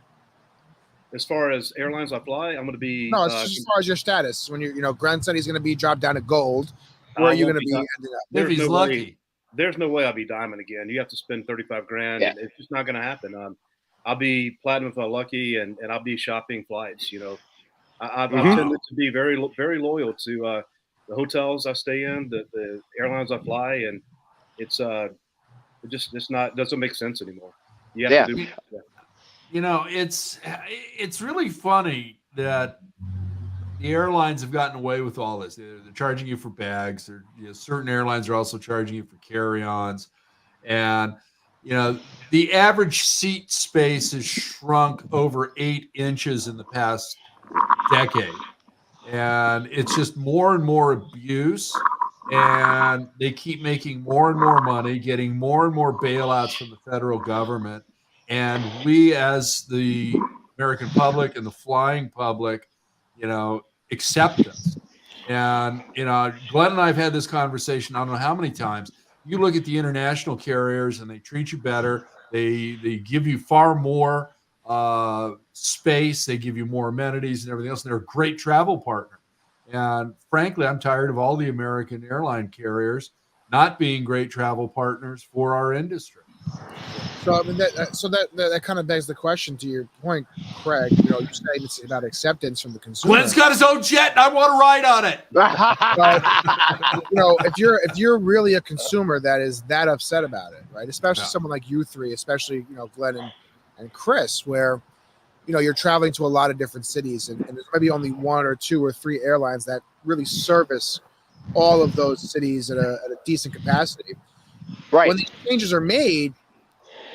As far as airlines I fly, I'm going to be. No, as far as your status. When Glenn said he's going to be dropped down to gold, where are you going to be ending up? If he's lucky. There's no way I'll be diamond again. You have to spend $35,000. Yeah. It's just not going to happen. I'll be platinum if I'm lucky, and I'll be shopping flights. I've tended to be very, very loyal to the hotels I stay in, the airlines I fly, and it's doesn't make sense anymore. You have to do. It's really funny that the airlines have gotten away with all this. They're charging you for bags. Certain airlines are also charging you for carry-ons. And, the average seat space has shrunk over 8 inches in the past decade. And it's just more and more abuse. And they keep making more and more money, getting more and more bailouts from the federal government. And we, as the American public and the flying public, accept this. And, Glenn and I have had this conversation, I don't know how many times. You look at the international carriers and they treat you better. They give you far more space. They give you more amenities and everything else. And they're a great travel partner. And frankly, I'm tired of all the American airline carriers not being great travel partners for our industry. So I mean, that kind of begs the question to your point, Craig. You know, you say it's about acceptance from the consumer. Glenn's got his own jet, and I want to ride on it. But, you know, if you're really a consumer that is that upset about it, right? Especially someone like you three, especially Glenn and Chris, where you're traveling to a lot of different cities, and there's maybe only one or two or three airlines that really service all of those cities at a decent capacity. Right. When these changes are made,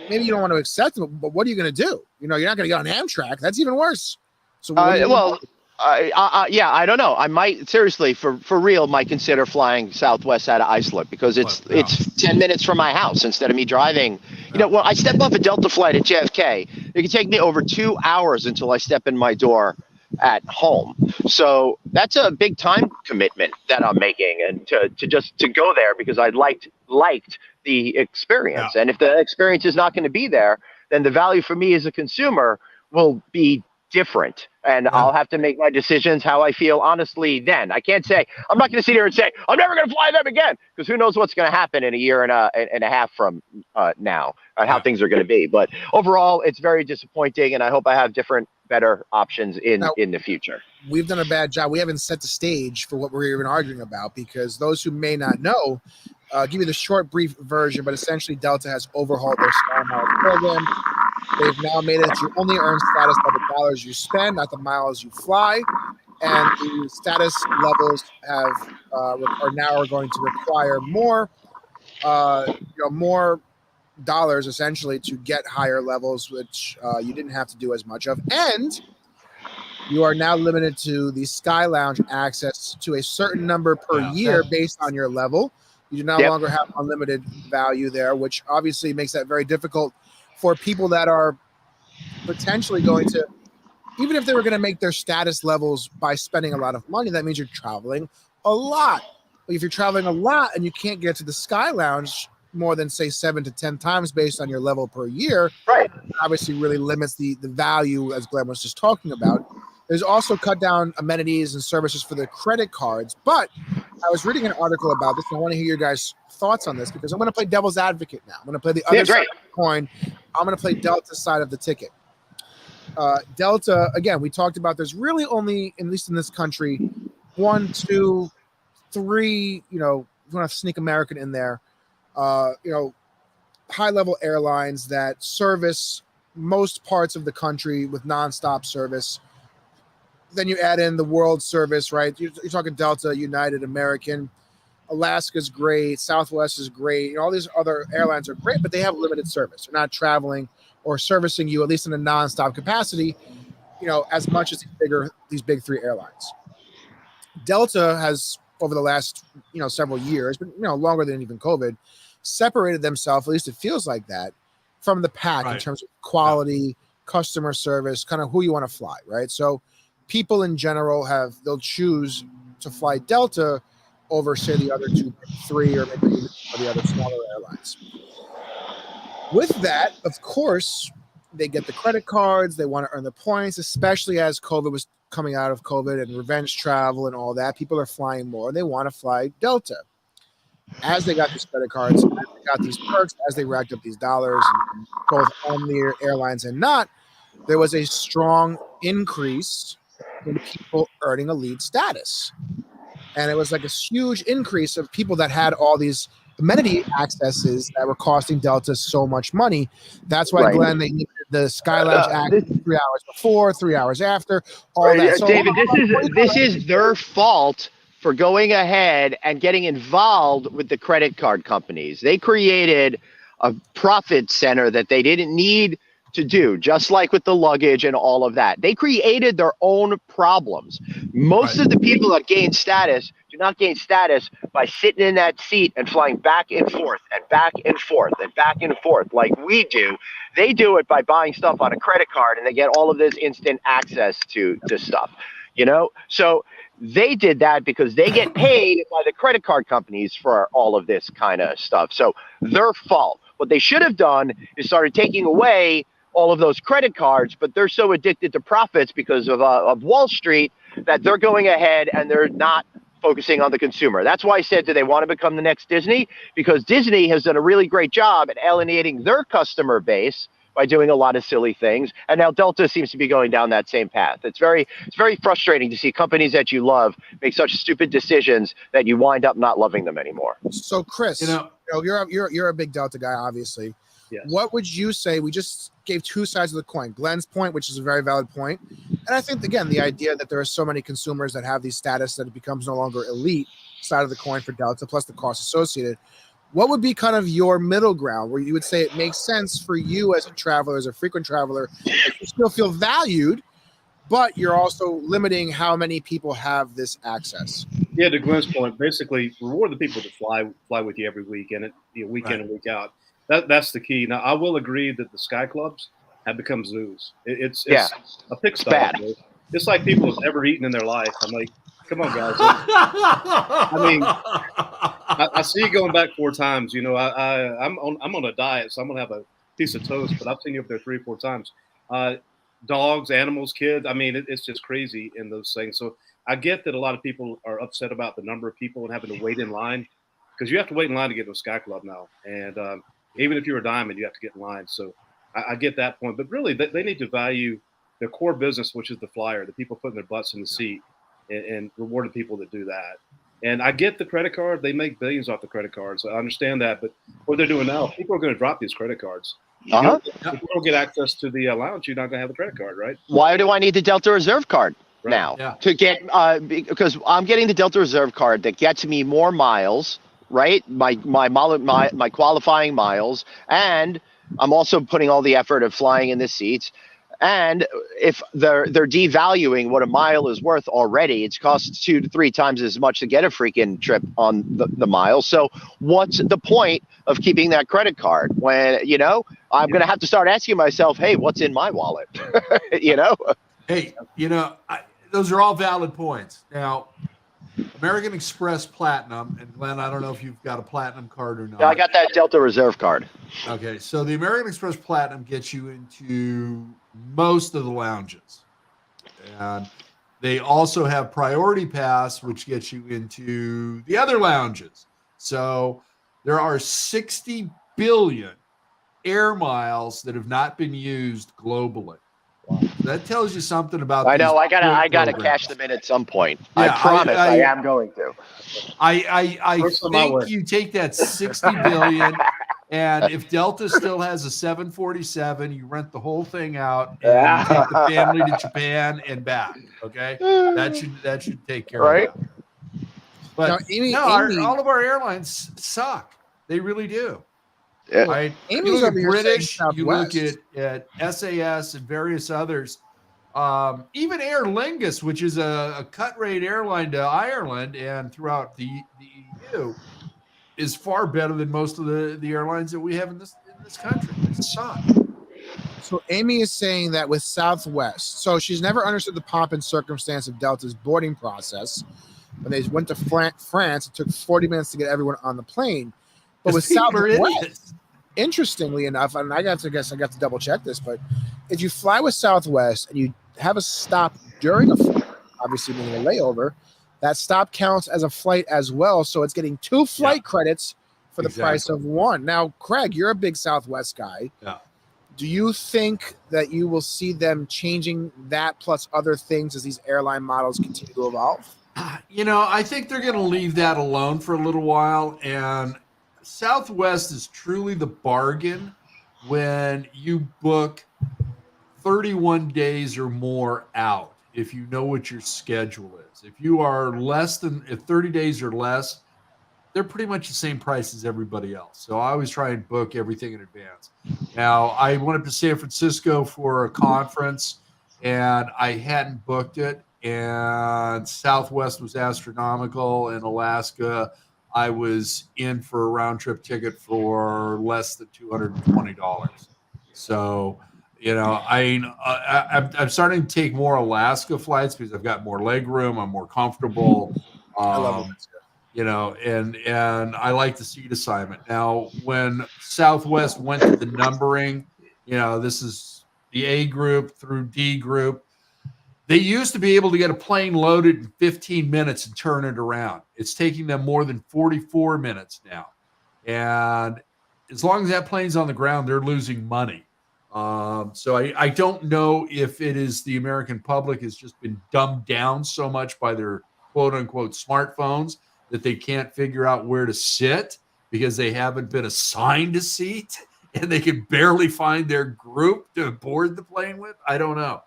maybe you don't want to accept them, but what are you going to do? You're not going to get on Amtrak. That's even worse. So I don't know. I might seriously, for real, might consider flying Southwest out of Islip because it's 10 minutes from my house instead of me driving. When I step off a Delta flight at JFK, it can take me over 2 hours until I step in my door at home. So that's a big time commitment that I'm making, and to go there because I liked the experience. And if the experience is not going to be there, then the value for me as a consumer will be different, and I'll have to make my decisions how I feel honestly then. I can't say, I'm not going to sit here and say I'm never going to fly them again, because who knows what's going to happen in a year and a half from now, how things are going to be. But overall, it's very disappointing, and I hope I have better options in the future. We've done a bad job. We haven't set the stage for what we're even arguing about, because those who may not know, give you the short, brief version, but essentially Delta has overhauled their Sky Miles program. They've now made it that you only earn status by the dollars you spend, not the miles you fly. And the status levels are now going to require more dollars essentially to get higher levels, which you didn't have to do as much of. And you are now limited to the Sky Lounge access to a certain number per year based on your level. You do no longer have unlimited value there, which obviously makes that very difficult for people that are potentially going to, even if they were going to make their status levels by spending a lot of money, that means you're traveling a lot. But if you're traveling a lot and you can't get to the Sky Lounge more than, say, 7 to 10 times based on your level per year, obviously really limits the value, as Glenn was just talking about. There's also cut down amenities and services for the credit cards. But I was reading an article about this, and I want to hear your guys' thoughts on this, because I'm going to play devil's advocate now. I'm going to play the other side of the coin. I'm going to play Delta's side of the ticket. Delta, again, we talked about there's really only, at least in this country, 1, 2, 3, if you want to sneak American in there, high-level airlines that service most parts of the country with nonstop service. Then you add in the world service, right? You're talking Delta, United, American. Alaska's great. Southwest is great. All these other airlines are great, but they have limited service. They're not traveling or servicing you, at least in a nonstop capacity, as much as these big three airlines. Delta has, over the last, several years, but, longer than even COVID, separated themselves, at least it feels like that, from the pack in terms of quality, customer service, kind of who you want to fly, right? So people in general they'll choose to fly Delta over, say, the other 2, 3, or maybe even the other smaller airlines. With that, of course, they get the credit cards. They want to earn the points, especially as COVID was coming out of COVID and revenge travel and all that. People are flying more. They want to fly Delta. As they got these credit cards, as they got these perks, as they racked up these dollars, both on the airlines and not, there was a strong increase in people earning elite status. And it was like a huge increase of people that had all these amenity accesses that were costing Delta so much money. That's why, Glenn, they needed the Sky Lounge access 3 hours before, 3 hours after, all that. So, David, this is their fault for going ahead and getting involved with the credit card companies. They created a profit center that they didn't need to do, just like with the luggage and all of that. They created their own problems. Most of the people that gain status do not gain status by sitting in that seat and flying back and forth and back and forth and back and forth like we do. They do it by buying stuff on a credit card, and they get all of this instant access to stuff, So they did that because they get paid by the credit card companies for all of this kind of stuff. So their fault. What they should have done is started taking away all of those credit cards, but they're so addicted to profits because of Wall Street that they're going ahead and they're not focusing on the consumer. That's why I said, do they want to become the next Disney? Because Disney has done a really great job at alienating their customer base by doing a lot of silly things. And now Delta seems to be going down that same path. It's very frustrating to see companies that you love make such stupid decisions that you wind up not loving them anymore. So Chris, you're a big Delta guy, obviously. Yes. What would you say? We just gave two sides of the coin. Glenn's point, which is a very valid point. And I think, again, the idea that there are so many consumers that have these status that it becomes no longer elite side of the coin for Delta, plus the cost associated. What would be kind of your middle ground where you would say it makes sense for you as a traveler, as a frequent traveler, that you still feel valued, but you're also limiting how many people have this access? Yeah, to Glenn's point, basically reward the people that fly with you every week and week in and week out. That's the key. Now, I will agree that the Sky Clubs have become zoos. It's a pigsty. It's like people have never eaten in their life. I'm like, come on, guys. I mean, I see you going back 4 times. You know, I'm on a diet, so I'm gonna have a piece of toast. But I've seen you up there 3 or 4 times. Dogs, animals, kids. I mean, it's just crazy in those things. So I get that a lot of people are upset about the number of people and having to wait in line, because you have to wait in line to get to a Sky Club now. And even if you're a diamond, you have to get in line. So I get that point. But really, they need to value their core business, which is the flyer, the people putting their butts in the seat, and reward the people that do that. And I get the credit card. They make billions off the credit cards. I understand that. But what they're doing now, people are going to drop these credit cards. If you don't get access to the lounge, you're not going to have a credit card, right? Why do I need the Delta Reserve card now? Yeah. To get because I'm getting the Delta Reserve card that gets me more miles, right? My qualifying miles, and I'm also putting all the effort of flying in the seats. And if they're devaluing what a mile is worth already, it costs 2 to 3 times as much to get a freaking trip on the mile. So what's the point of keeping that credit card when, I'm going to have to start asking myself, hey, what's in my wallet? Hey, those are all valid points. Now, American Express Platinum, and Glenn, I don't know if you've got a Platinum card or not. Yeah, I got that Delta Reserve card. Okay, so the American Express Platinum gets you into most of the lounges. And they also have Priority Pass, which gets you into the other lounges. So there are 60 billion air miles that have not been used globally. That tells you something about. I know. I gotta cash them in at some point. Yeah, I promise. I am going to. I think you take that 60 billion, and if Delta still has a 747, you rent the whole thing out and you take the family to Japan and back. Okay, that should take care of it. But now, all of our airlines suck. They really do. Yeah. Right? You look at British, you look at SAS and various others. Even Aer Lingus, which is a cut rate airline to Ireland and throughout the EU, is far better than most of the airlines that we have in this country. They suck. So Amy is saying that with Southwest, so she's never understood the pomp and circumstance of Delta's boarding process. When they went to France, it took 40 minutes to get everyone on the plane. But with Southwest, interestingly enough, and I got to double check this, but if you fly with Southwest and you have a stop during a flight, obviously meaning a layover, that stop counts as a flight as well. So it's getting 2 flight credits for the price of 1. Now, Craig, you're a big Southwest guy. Yeah. Do you think that you will see them changing that plus other things as these airline models continue to evolve? I think they're going to leave that alone for a little while. And Southwest is truly the bargain when you book 31 days or more out, if you know what your schedule is. If you are if 30 days or less, they're pretty much the same price as everybody else. So I always try and book everything in advance. Now, I went up to San Francisco for a conference, and I hadn't booked it, and Southwest was astronomical, and Alaska, I was in for a round trip ticket for less than $220. So, I'm starting to take more Alaska flights because I've got more leg room. I'm more comfortable. I love it. And I like the seat assignment. Now, when Southwest went to the numbering, this is the A group through D group. They used to be able to get a plane loaded in 15 minutes and turn it around. It's taking them more than 44 minutes now. And as long as that plane's on the ground, they're losing money. So I don't know if it is the American public has just been dumbed down so much by their quote unquote smartphones that they can't figure out where to sit because they haven't been assigned a seat and they can barely find their group to board the plane with. I don't know.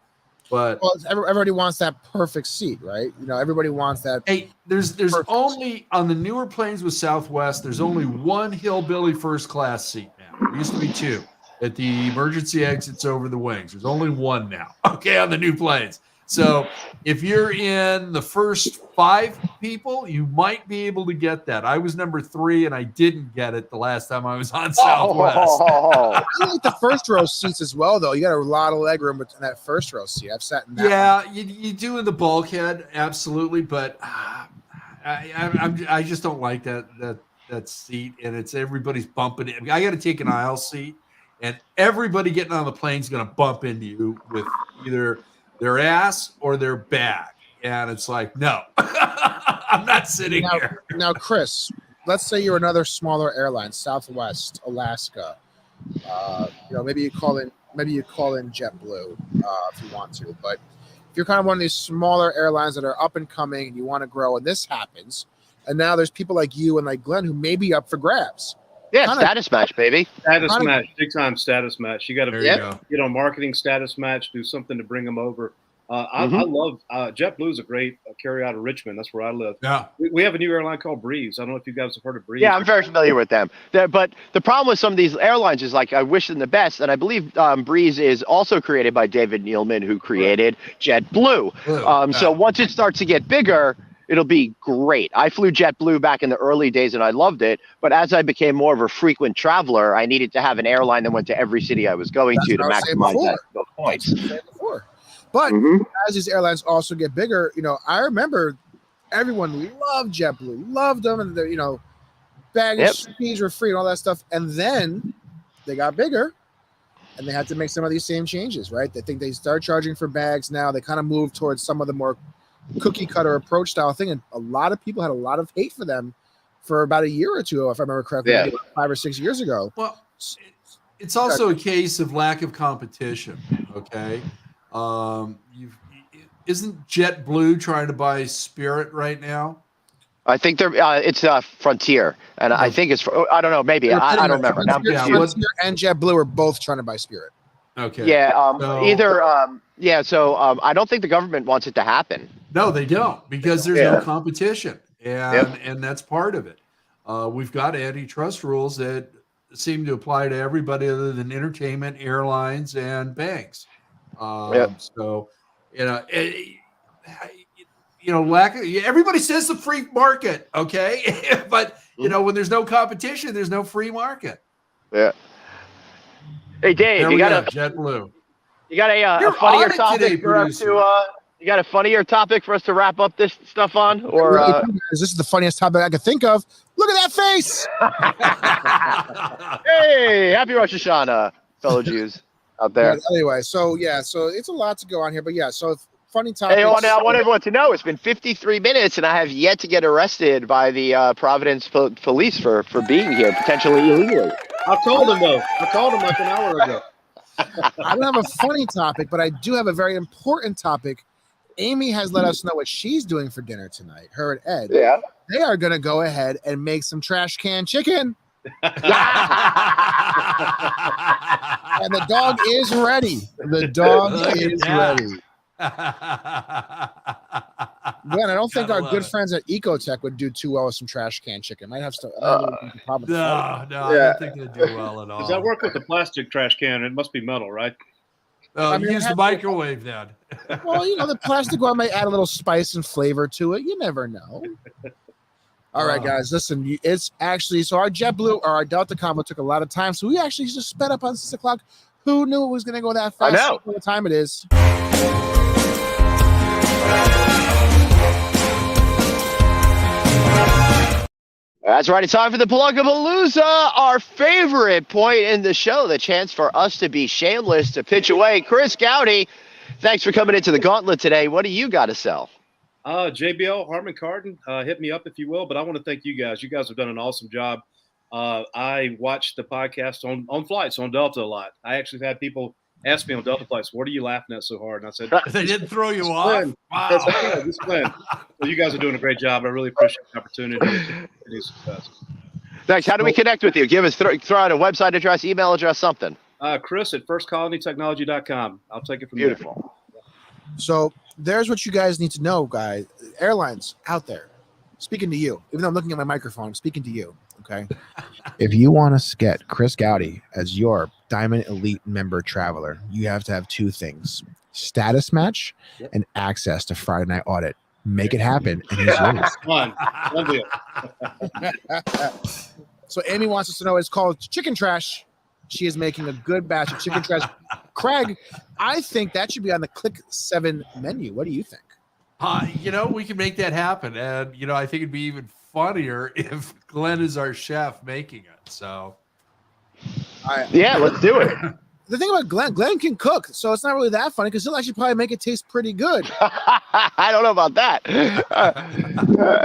But everybody wants that perfect seat, right? Everybody wants that. Hey, there's only on the newer planes with Southwest, there's only one hillbilly first class seat now. There used to be two at the emergency exits over the wings. There's only one now, okay, on the new planes. So if you're in the first 5 people, you might be able to get that. I was number 3, and I didn't get it the last time I was on Southwest. I like the first row seats as well, though. You got a lot of leg room in that first row seat. I've sat in that. Yeah, you do in the bulkhead, absolutely, but I just don't like that seat, and it's everybody's bumping it. I got to take an aisle seat, and everybody getting on the plane is going to bump into you with either their ass or their bag. And it's like, no, I'm not sitting here. Now, Chris, let's say you're another smaller airline, Southwest, Alaska. Maybe you call in JetBlue if you want to. But if you're kind of one of these smaller airlines that are up and coming and you want to grow, and this happens, and now there's people like you and like Glenn who may be up for grabs. Yeah, status match, baby. Status match, big time status match. You got to, marketing status match, do something to bring them over. I love JetBlue is a great carrier out of Richmond. That's where I live. Yeah, we have a new airline called Breeze. I don't know if you guys have heard of Breeze. Yeah, I'm very familiar with them. But the problem with some of these airlines is I wish them the best, and I believe Breeze is also created by David Neilman, who created JetBlue. So once it starts to get bigger, it'll be great. I flew JetBlue back in the early days, and I loved it. But as I became more of a frequent traveler, I needed to have an airline that went to every city I was going to maximize those points. But as these airlines also get bigger, I remember everyone loved JetBlue, loved them, and baggage fees were free and all that stuff. And then they got bigger, and they had to make some of these same changes, right? They think they start charging for bags now. They kind of moved towards some of the more cookie cutter approach style thing, and a lot of people had a lot of hate for them for about a year or two, if I remember correctly, 5 or 6 years ago. Well, it's also a case of lack of competition. Okay, isn't JetBlue trying to buy Spirit right now? I think it's Frontier, and I think it's I don't know, maybe I don't remember. Frontier and JetBlue are both trying to buy Spirit. Okay. Yeah. So I don't think the government wants it to happen. No, they don't, because there's no competition, and that's part of it. We've got antitrust rules that seem to apply to everybody other than entertainment, airlines, and banks. So, everybody says the free market, okay, but when there's no competition, there's no free market. Yeah. Hey Dave, you got JetBlue. You got a funnier topic for us to you got a funnier topic for us to wrap up this stuff on? Or this is the funniest topic I could think of. Look at that face. Hey, happy Rosh Hashanah, fellow Jews out there. But anyway, so it's a lot to go on here, but so funny topic. Hey, I want everyone to know it's been 53 minutes and I have yet to get arrested by the Providence police for being here, potentially illegally. I told him though. I called him like an hour ago. I don't have a funny topic, but I do have a very important topic. Amy has let us know what she's doing for dinner tonight. Her and Ed. Yeah. They are going to go ahead and make some trash can chicken. And the dog is ready. The dog is ready. Man, I don't think our good friends at Ecotech would do too well with some trash can chicken. Might have to. I don't think they'd do well at all. Does that work with the plastic trash can? It must be metal, right? Use the microwave then. Well, the plastic one might add a little spice and flavor to it. You never know. All right, guys, listen. It's actually our JetBlue or our Delta combo took a lot of time, so we actually just sped up on 6 o'clock. Who knew it was going to go that fast? I know. What time it is? That's right. It's time for the Pluggapalooza, our favorite point in the show, the chance for us to be shameless, to pitch away. Chris Gowdy, Thanks for coming into the gauntlet today. What do you got to sell? JBL, Harman Kardon, hit me up if you will. But I want to thank you guys. You guys have done an awesome job. I watched the podcast on flights on Delta a lot. I actually had people ask me on Delta flights, "What are you laughing at so hard?" And I said, They didn't throw you off. Wow. This Glenn. Well, you guys are doing a great job. I really appreciate the opportunity to do success. Thanks. How do we connect with you? Give us throw out a website address, email address, something. Chris at firstcolonytechnology.com. I'll take it from Beautiful. there. So there's what you guys need to know, guys. Airlines out there, speaking to you. Even though I'm looking at my microphone, I'm speaking to you. Okay. If you want to get Chris Gowdy as your Diamond Elite member traveler, you have to have two things: status match and access to Friday Night Audit. Make it happen, and he's yours. One deal. So Amy wants us to know it's called Chicken Trash. She is making a good batch of chicken trash. Craig, I think that should be on the Click 7 menu. What do you think? We can make that happen. And, I think it'd be even funnier if Glenn is our chef making it. So, yeah, let's do it. The thing about Glenn can cook, so it's not really that funny because he'll actually probably make it taste pretty good. I don't know about that.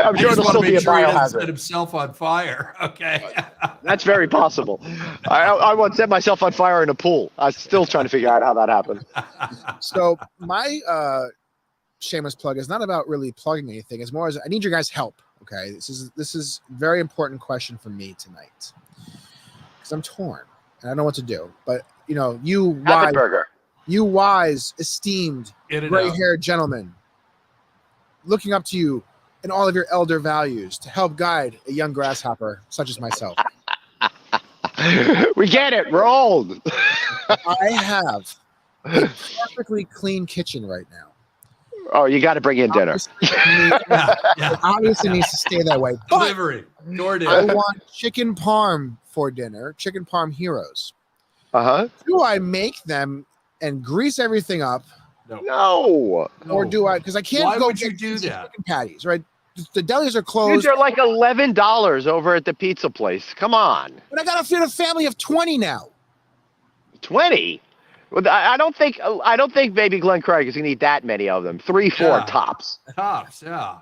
I'm sure it'll still be a biohazard. Set himself on fire. Okay. That's very possible. I once set myself on fire in a pool. I'm still trying to figure out how that happened. So my shameless plug is not about really plugging anything. It's more as I need your guys' help. Okay, this is a very important question for me tonight because I'm torn and I don't know what to do. But you wise, esteemed, gray-haired gentlemen, looking up to you in all of your elder values to help guide a young grasshopper such as myself. We get it. We're old. I have a perfectly clean kitchen right now. Oh, you got to bring in dinner. Obviously needs to stay that way. Delivery. I want chicken parm for dinner. Chicken parm heroes. Do I make them and grease everything up? No. Or do I? Because I can't. Why go would you do that? Chicken patties, right? The delis are closed. Dude, they're like $11 over at the pizza place. Come on. But I got to feed a family of 20 now. 20? Well, I don't think baby Glenn Craig is going to eat that many of them. 3, 4 tops. Tops, yeah.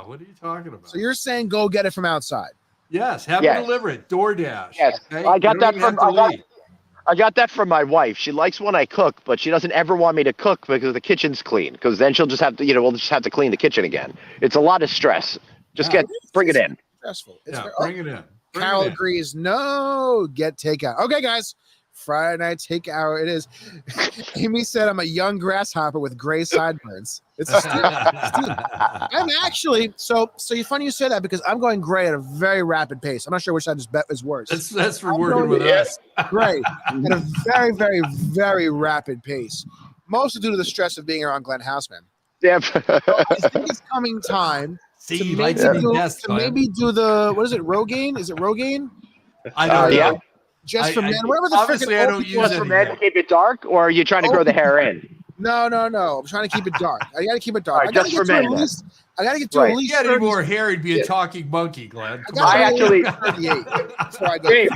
What are you talking about? So you're saying go get it from outside? Yes, have it delivered. DoorDash. Yes, okay? I got that from my wife. She likes when I cook, but she doesn't ever want me to cook because the kitchen's clean. Because then she'll just have to, we'll just have to clean the kitchen again. It's a lot of stress. Just bring it in. Stressful. Bring it in. Carol agrees. No, get takeout. Okay, guys. Friday night takeout. It is. Amy said I'm a young grasshopper with gray sideburns. It's Steve. I'm actually you're funny you say that because I'm going gray at a very rapid pace. I'm not sure which I just bet is worse. That's for working with us. Gray at a very, very, very rapid pace. Mostly due to the stress of being around Glenn Houseman. Yeah. So I think it's coming time to maybe do the what is it? Rogaine? Is it Rogaine? I don't know. Yeah. Just for men, whatever the obviously I don't use Just for men to keep it dark, or are you trying to grow the hair in? No. I'm trying to keep it dark. I got to keep it dark. Right, just for men. I got to get to at least. If you had any more hair, he'd be a talking monkey, Glenn. I actually, 38.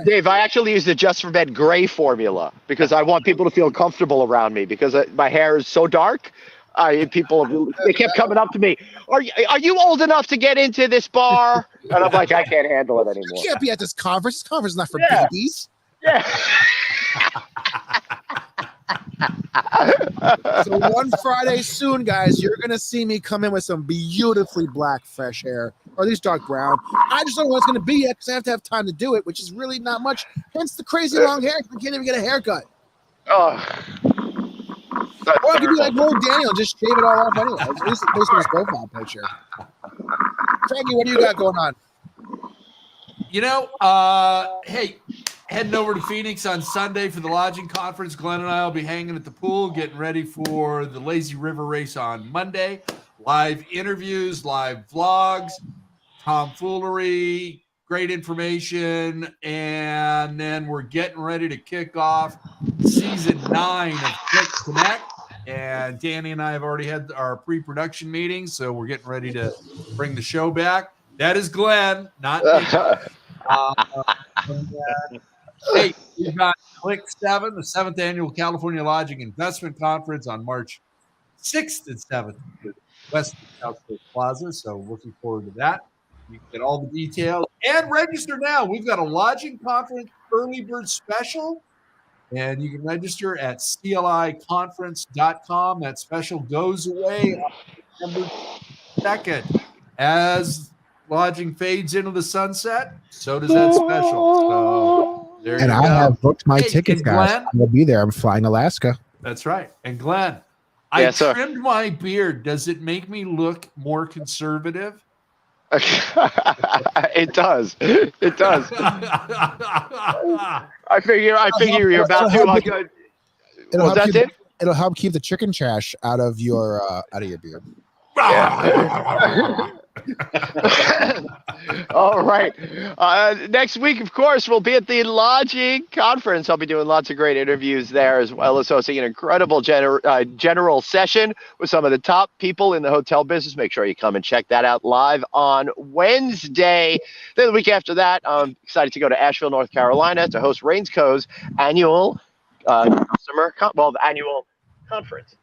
Dave, I actually use the Just for Men gray formula because I want people to feel comfortable around me because my hair is so dark. They kept coming up to me. Are you old enough to get into this bar? And I'm like, I can't handle it anymore. You can't be at this conference. This conference is not for babies. Yeah. So one Friday soon, guys, you're gonna see me come in with some beautifully black, fresh hair, or at least dark brown. I just don't know what it's gonna be yet because I have to have time to do it, which is really not much. Hence the crazy long hair. I can't even get a haircut. Oh. Or I could be like Lord Daniel and just shave it all off anyway. At least based on his profile picture. Frankie, what do you got going on? Hey, heading over to Phoenix on Sunday for the lodging conference. Glenn and I will be hanging at the pool, getting ready for the Lazy River race on Monday. Live interviews, live vlogs, tomfoolery, great information, and then we're getting ready to kick off season 9 of Click Connect. And Danny and I have already had our pre-production meetings, so we're getting ready to bring the show back. That is Glenn, not me. Hey, we've got Click 7, the 7th Annual California Lodging Investment Conference on March 6th and 7th at West and South Coast Plaza. So looking forward to that. You can get all the details and register now. We've got a lodging conference early bird special, and you can register at cliconference.com. That special goes away on September 2nd. As lodging fades into the sunset, so does that special. So there you go. I have booked my tickets, and guys. Glenn, I'm gonna be there. I'm flying Alaska. That's right. And Glenn, Yes, I trimmed my beard. Does it make me look more conservative? It does. It does. I figure you're about to good. It'll help keep the chicken trash out of your beard. Yeah. All right. Next week, of course, we'll be at the lodging conference. I'll be doing lots of great interviews there, as well as hosting an incredible general session with some of the top people in the hotel business. Make sure you come and check that out live on Wednesday. Then the week after that, I'm excited to go to Asheville, North Carolina to host Rains Co's annual annual conference.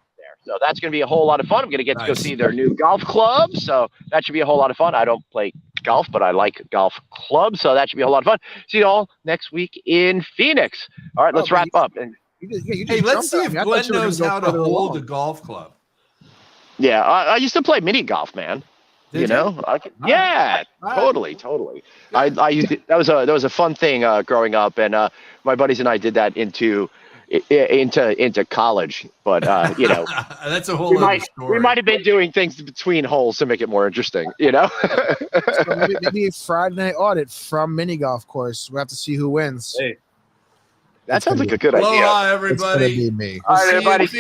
So that's going to be a whole lot of fun. I'm going to get to go see their new golf club. So that should be a whole lot of fun. I don't play golf, but I like golf clubs. So that should be a whole lot of fun. See you all next week in Phoenix. All right, let's wrap up. And hey, let's see if Glenn knows how to hold a golf club. Yeah, I used to play mini golf, man. Did you? Yeah, totally. I used it. That was a fun thing growing up, and my buddies and I did that into college, but that's a whole other story. We might have been doing things between holes to make it more interesting, So maybe a Friday night audit from mini golf course. We'll have to see who wins. Hey, that sounds like a good idea. Aloha, everybody. It's gonna be me. All right, everybody. See